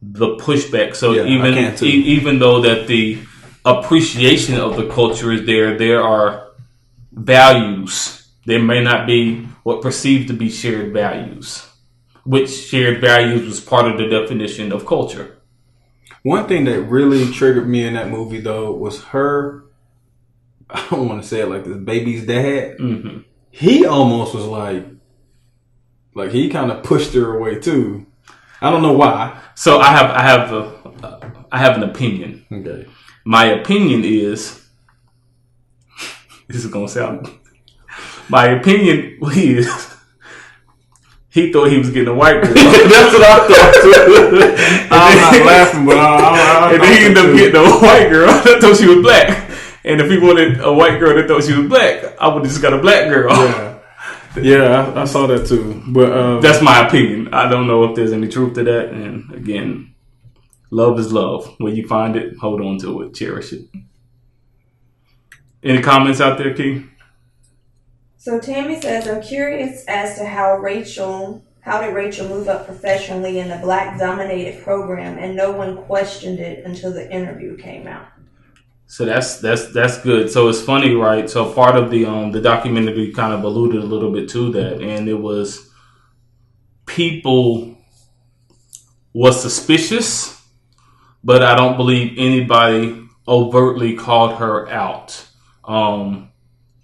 the pushback. So even though that the appreciation of the culture is there are values. There may not be what perceived to be shared values, which shared values was part of the definition of culture. One thing that really triggered me in that movie, though, was her, I don't want to say it like this, baby's dad. Mm-hmm. He almost was like he kind of pushed her away too. I don't know why. So I have an opinion. Okay. My opinion is, this is gonna sound. My opinion is, he thought he was getting a white girl. That's what I thought too. I'm not laughing, but I and then he ended up getting a white girl that thought she was black. And if he wanted a white girl that thought she was black, I would have just got a black girl. Yeah. Yeah, I saw that too. But that's my opinion. I don't know if there's any truth to that. And again, love is love. When you find it, hold on to it, cherish it. Any comments out there, Key? So Tammy says, I'm curious as to how did Rachel move up professionally in a black dominated program and no one questioned it until the interview came out. So that's good. So it's funny, right? So part of the documentary kind of alluded a little bit to that, and it was people was suspicious, but I don't believe anybody overtly called her out.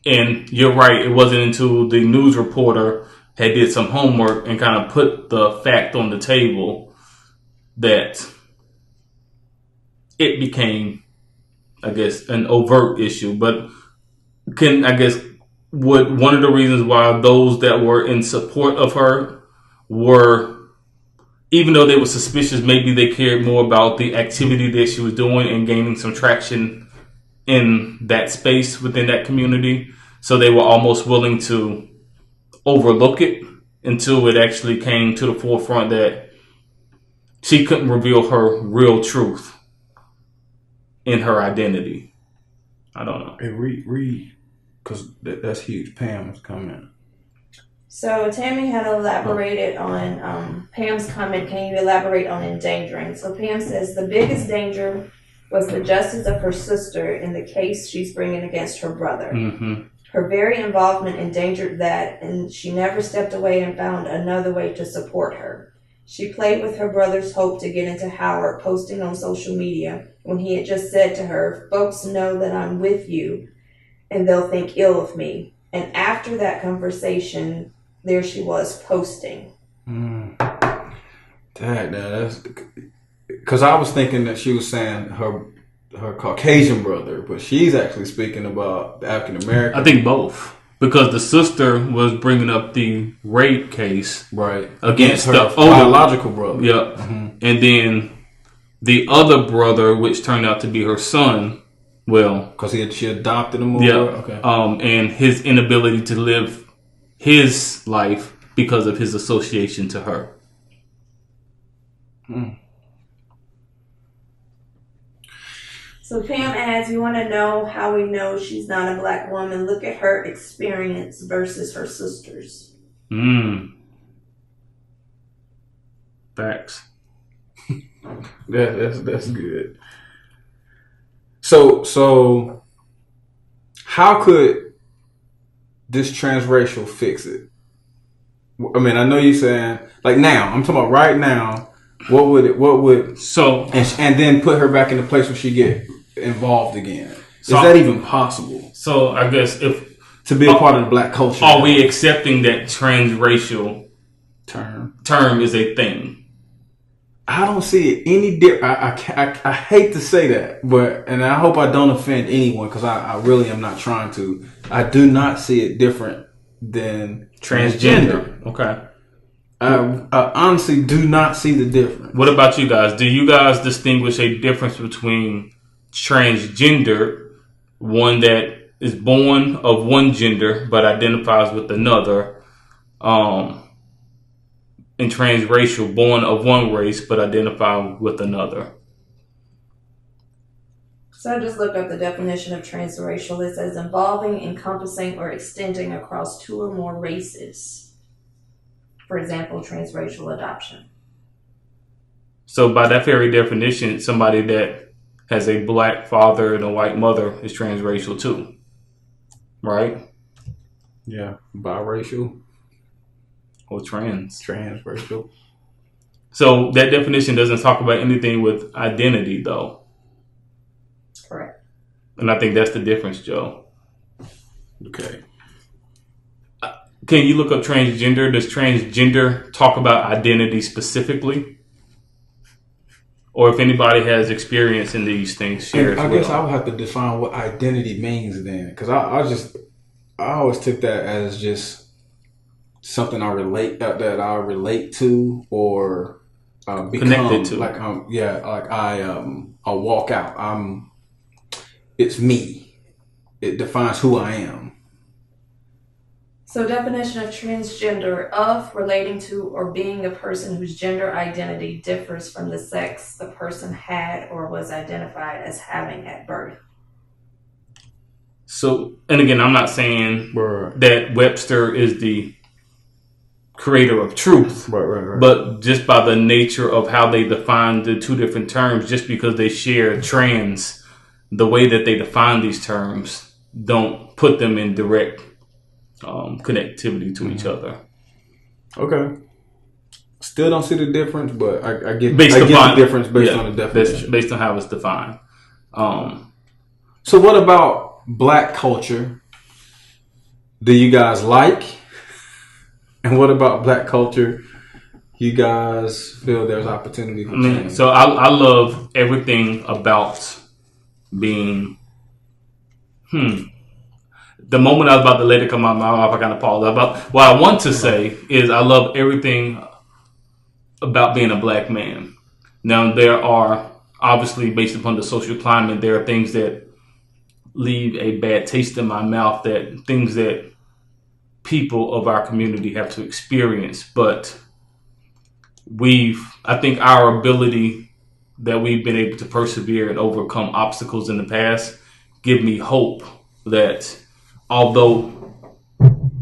And you're right, it wasn't until the news reporter had did some homework and kind of put the fact on the table that it became, I guess, an overt issue. But one of the reasons why those that were in support of her were, even though they were suspicious, maybe they cared more about the activity that she was doing and gaining some traction in that space within that community. So they were almost willing to overlook it until it actually came to the forefront that she couldn't reveal her real truth in her identity. I don't know. Hey, read, because that's huge. Pam's comment. So Tammy had elaborated on Pam's comment. Can you elaborate on endangering? So Pam says the biggest danger was the justice of her sister in the case she's bringing against her brother. Mm-hmm. Her very involvement endangered that, and she never stepped away and found another way to support her. She played with her brother's hope to get into Howard, posting on social media when he had just said to her, folks know that I'm with you and they'll think ill of me. And after that conversation, there she was posting. That's because I was thinking that she was saying her Caucasian brother, but she's actually speaking about the African American. I think both, because the sister was bringing up the rape case right against her the biological brother. Yep. Mm-hmm. And then the other brother, which turned out to be her son, well, because she adopted him. Yeah. Okay. And his inability to live his life because of his association to her. So Pam adds, you want to know how we know she's not a black woman? Look at her experience versus her sisters. Facts. That's good. So how could this transracial fix it? I mean, I know you're saying like now. I'm talking about right now. What would so and then put her back in the place where she get involved again? Is that even possible? So I guess if to be a part of the black culture, are we accepting that transracial term is a thing? I don't see it any different. I hate to say that, and I hope I don't offend anyone because I really am not trying to. I do not see it different than transgender. Okay. I honestly do not see the difference. What about you guys? Do you guys distinguish a difference between transgender, one that is born of one gender but identifies with another, and transracial, born of one race but identify with another? So I just looked up the definition of transracial. It says involving, encompassing, or extending across two or more races. For example, transracial adoption. So by that very definition, somebody that has a black father and a white mother is transracial too, right? Yeah, biracial or transracial. So that definition doesn't talk about anything with identity, though. Correct. And I think that's the difference, Joe. Okay. Can you look up transgender? Does transgender talk about identity specifically? Or if anybody has experience in these things, share as well. I guess I would have to define what identity means then. Because I always took that as just something I relate to or become connected to. Like I walk out. It's me. It defines who I am. So definition of transgender, of, relating to, or being a person whose gender identity differs from the sex the person had or was identified as having at birth. So, and again, I'm not saying Right. that Webster is the creator of truth, Right. but just by the nature of how they define the two different terms, just because they share trans, the way that they define these terms don't put them in direct connectivity to each other. Okay. Still don't see the difference, but I get Based upon the difference based on the definition. based on how it's defined. So what about black culture? Do you guys like? And what about black culture? You guys feel there's opportunity for change? So I love everything about being. The moment I was about to let it come out of my mouth, I kind of paused. What I want to say is I love everything about being a black man. Now, there are, obviously, based upon the social climate, there are things that leave a bad taste in my mouth, that things that people of our community have to experience. But I think our ability that we've been able to persevere and overcome obstacles in the past give me hope that although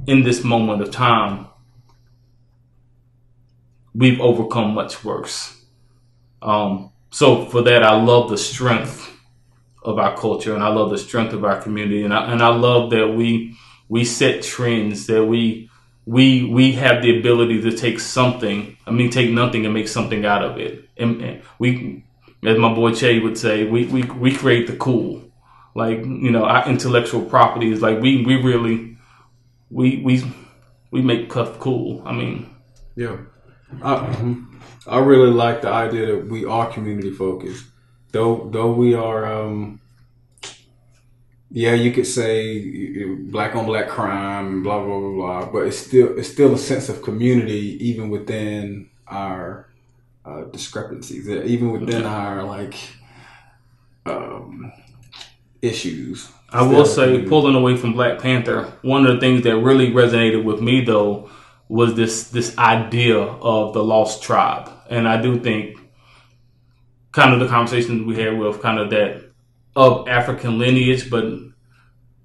in this moment of time, we've overcome much worse. So for that, I love the strength of our culture, and I love the strength of our community, and I love that we set trends, that we have the ability to take nothing and make something out of it. And we, as my boy Che would say, we create the cool. Like, our intellectual property is like we really make stuff cool. Yeah. I really like the idea that we are community focused. Though we are, you could say black on black crime, blah blah blah blah. But it's still a sense of community even within our discrepancies, even within our issues. I will say, pulling away from Black Panther, one of the things that really resonated with me though was this idea of the lost tribe, and I do think kind of the conversations we had with kind of that of African lineage, but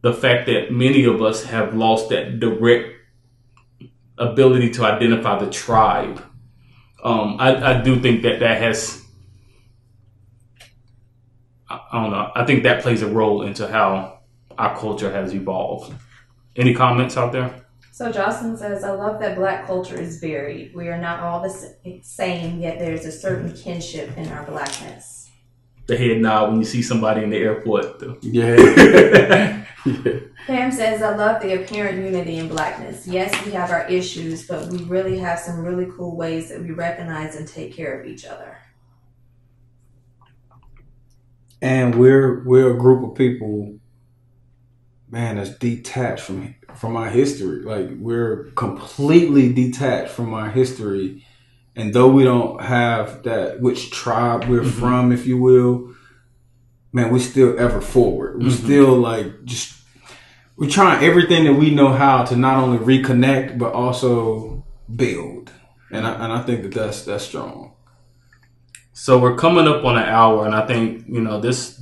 the fact that many of us have lost that direct ability to identify the tribe. I do think that has, I don't know, I think that plays a role into how our culture has evolved. Any comments out there? So Jocelyn says, I love that black culture is varied. We are not all the same, yet there's a certain kinship in our blackness. The head nod when you see somebody in the airport. Yeah. Pam says, I love the apparent unity in blackness. Yes, we have our issues, but we really have some really cool ways that we recognize and take care of each other. And we're a group of people, man, that's detached from our history. Like, we're completely detached from our history. And though we don't have that, which tribe we're from, if you will, man, we're still ever forward. We're still we're trying everything that we know how to not only reconnect, but also build. And I think that's strong. So we're coming up on an hour, and I think, this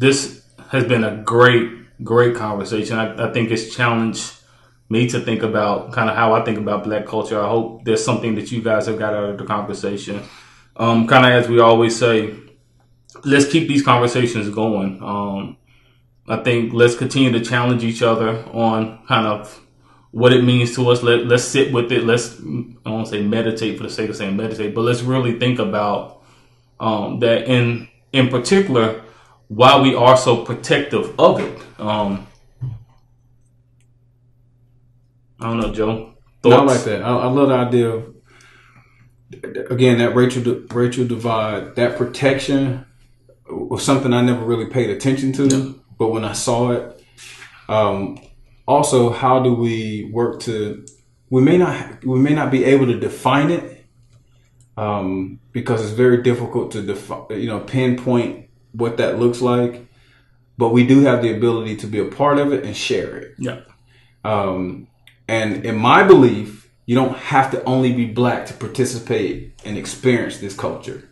has been a great conversation. I think it's challenged me to think about kind of how I think about black culture. I hope there's something that you guys have got out of the conversation. Kind of as we always say, let's keep these conversations going. I think let's continue to challenge each other on kind of what it means to us. Let's sit with it. I don't want to say meditate for the sake of saying meditate, but let's really think about that in particular, why we are so protective of it. I don't know, Joe. Thoughts? I like that. I love the idea of, again, that racial divide, that protection was something I never really paid attention to. Yeah. But when I saw it, also, how do we work to? We may not be able to define it because it's very difficult to pinpoint what that looks like. But we do have the ability to be a part of it and share it. Yeah. And in my belief, you don't have to only be black to participate and experience this culture.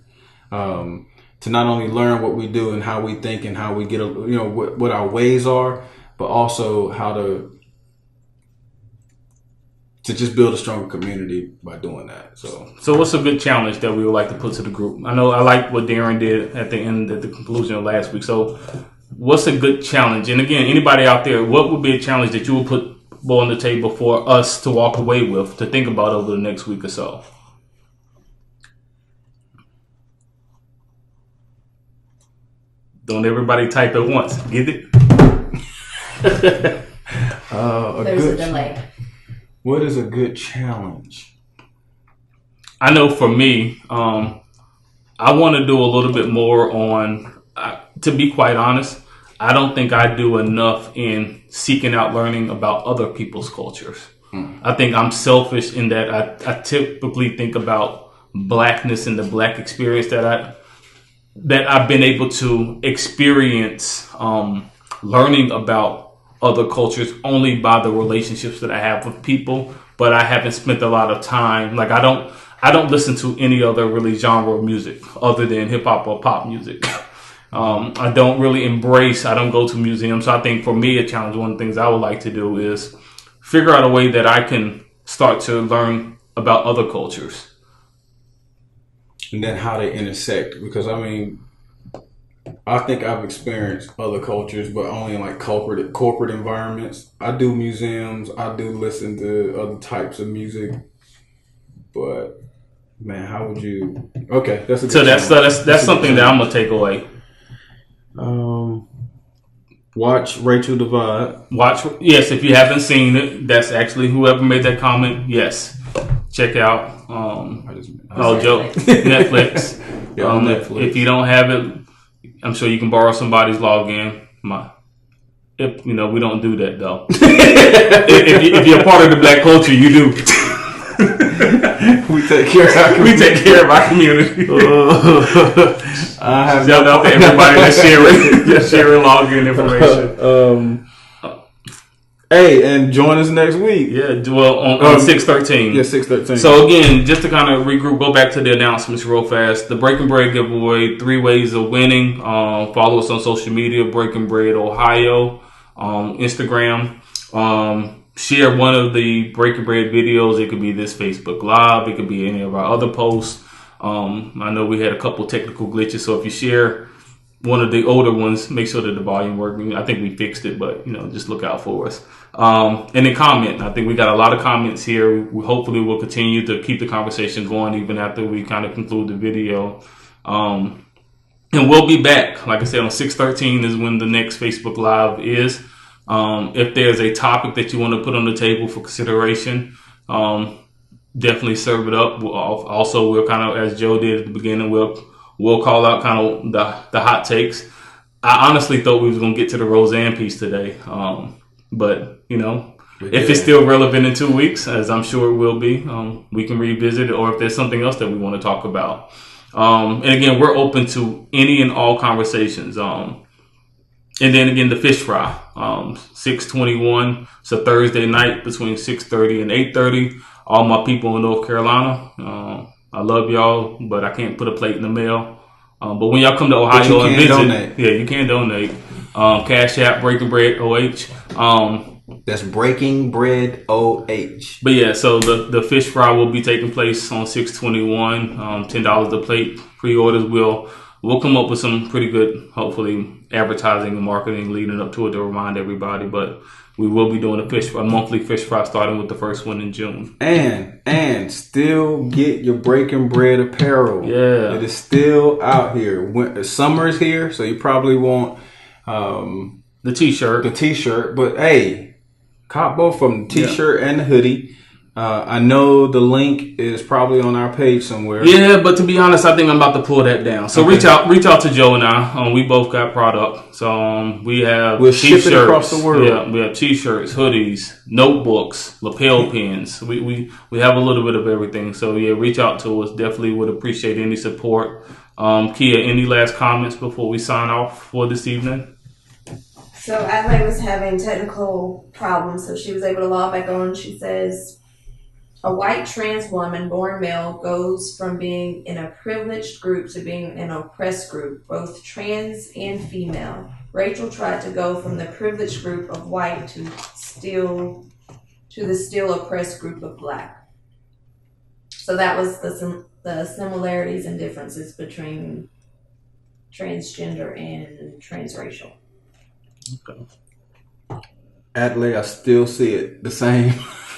To not only learn what we do and how we think and how we get, what our ways are, but also how to just build a stronger community by doing that. So what's a good challenge that we would like to put to the group? I know I like what Darren did at the conclusion of last week. So what's a good challenge? And again, anybody out there, what would be a challenge that you would put on the table for us to walk away with, to think about over the next week or so? Don't everybody type at once. Get it? There's a delay. What is a good challenge? I know for me, I want to do a little bit more on, to be quite honest, I don't think I do enough in seeking out learning about other people's cultures. I think I'm selfish in that I typically think about blackness and the black experience that I've been able to experience, learning about other cultures only by the relationships that I have with people, but I haven't spent a lot of time. Like I don't listen to any other really genre of music other than hip hop or pop music. I don't really I don't go to museums. So I think for me, a challenge, one of the things I would like to do is figure out a way that I can start to learn about other cultures. And then how they intersect. Because I think I've experienced other cultures, but only in like corporate environments. I do museums. I do listen to other types of music. But man, how would you? Okay, that's a good that's something that I'm gonna take away. Watch Rachel Divide. Yes, if you haven't seen it, that's actually whoever made that comment. Yes, check out. Joke, Netflix. Netflix. If you don't have it, I'm sure you can borrow somebody's login. We don't do that though. if you're part of the black culture, you do. We take care of our community. I have shout out to everybody that's sharing login information. Hey, and join us next week. Yeah, well, on 6/13. Yeah, 6/13. So again, just to kind of regroup, go back to the announcements real fast. The Breaking Bread giveaway, 3 ways of winning. Follow us on social media, Breaking Bread Ohio, Instagram. Share one of the Breaking Bread videos. It could be this Facebook Live. It could be any of our other posts. I know we had a couple technical glitches, so if you share one of the older ones, make sure that the volume works. I think we fixed it, but just look out for us. And then comment. I think we got a lot of comments here. We hopefully will continue to keep the conversation going even after we kind of conclude the video. And we'll be back. Like I said, on 6/13 is when the next Facebook Live is. If there's a topic that you want to put on the table for consideration, definitely serve it up. We'll kind of, as Joe did at the beginning, we'll call out kind of the hot takes. I honestly thought we was going to get to the Roseanne piece today. But if it's still relevant in 2 weeks, as I'm sure it will be, we can revisit it, or if there's something else that we want to talk about. And again, we're open to any and all conversations. And then again, the fish fry, 6/21. It's a Thursday night between 6:30 and 8:30. All my people in North Carolina, I love y'all, but I can't put a plate in the mail. But when y'all come to Ohio and visit, donate. Yeah, you can donate. Cash App, Breaking Bread OH. That's Breaking Bread OH. But yeah, so the fish fry will be taking place on 6/21. $10 a plate. Pre-orders We'll come up with some pretty good, hopefully, advertising and marketing leading up to it to remind everybody. But we will be doing a monthly fish fry starting with the first one in June. And still get your Breaking Bread apparel. Yeah. It is still out here. Summer is here, so you probably want the t-shirt. But hey, cop both from the t-shirt and the hoodie. I know the link is probably on our page somewhere. Yeah, but to be honest, I think I'm about to pull that down. So reach out to Joe and I. We both got product. So we have we'll ship it across the world. Yeah, we have t-shirts, hoodies, notebooks, lapel pins. We have a little bit of everything. So yeah, reach out to us. Definitely would appreciate any support. Kia, any last comments before we sign off for this evening? So Adelaide was having technical problems, so she was able to log back on. She says, a white trans woman born male goes from being in a privileged group to being in an oppressed group, both trans and female. Rachel tried to go from the privileged group of white to the still oppressed group of black. So that was the similarities and differences between transgender and transracial. Okay. Adelaide, I still see it the same.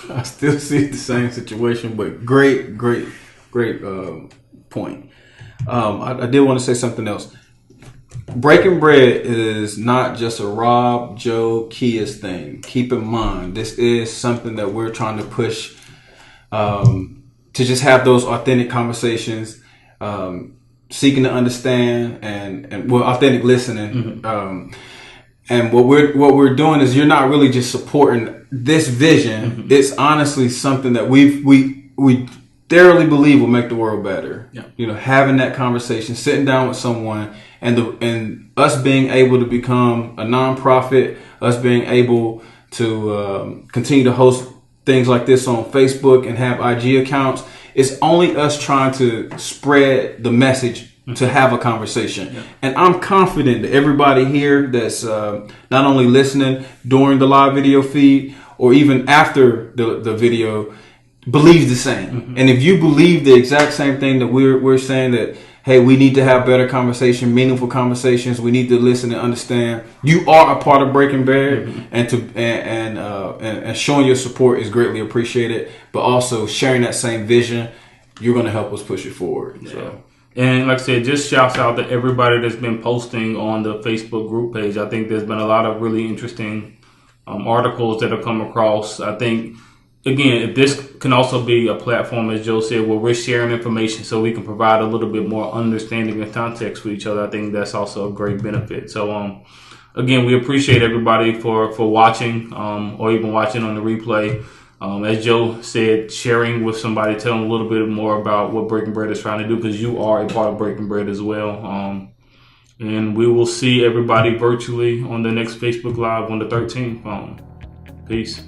I still see it the same situation, but great point. I did want to say something else. Breaking Bread is not just a Rob, Joe, Kia's thing. Keep in mind, this is something that we're trying to push to just have those authentic conversations, seeking to understand and authentic listening. Mm-hmm. And what we're doing is you're not really just supporting this vision. Mm-hmm. It's honestly something that we thoroughly believe will make the world better. Yeah. You know, having that conversation, sitting down with someone, and us being able to become a nonprofit, us being able to continue to host things like this on Facebook and have IG accounts. It's only us trying to spread the message to have a conversation. Yeah. And I'm confident that everybody here that's not only listening during the live video feed or even after the video believes the same. Mm-hmm. And if you believe the exact same thing that we're saying, that hey, we need to have better conversation, meaningful conversations, we need to listen and understand, you are a part of Breaking Bread. Mm-hmm. and showing your support is greatly appreciated, but also sharing that same vision, you're going to help us push it forward. Yeah. So. And like I said, just shouts out to everybody that's been posting on the Facebook group page. I think there's been a lot of really interesting articles that have come across. I think, again, if this can also be a platform, as Joe said, where we're sharing information so we can provide a little bit more understanding and context for each other, I think that's also a great benefit. So, again, we appreciate everybody for watching or even watching on the replay. As Joe said, sharing with somebody, telling a little bit more about what Breaking Bread is trying to do, because you are a part of Breaking Bread as well. And we will see everybody virtually on the next Facebook Live on the 13th. Peace.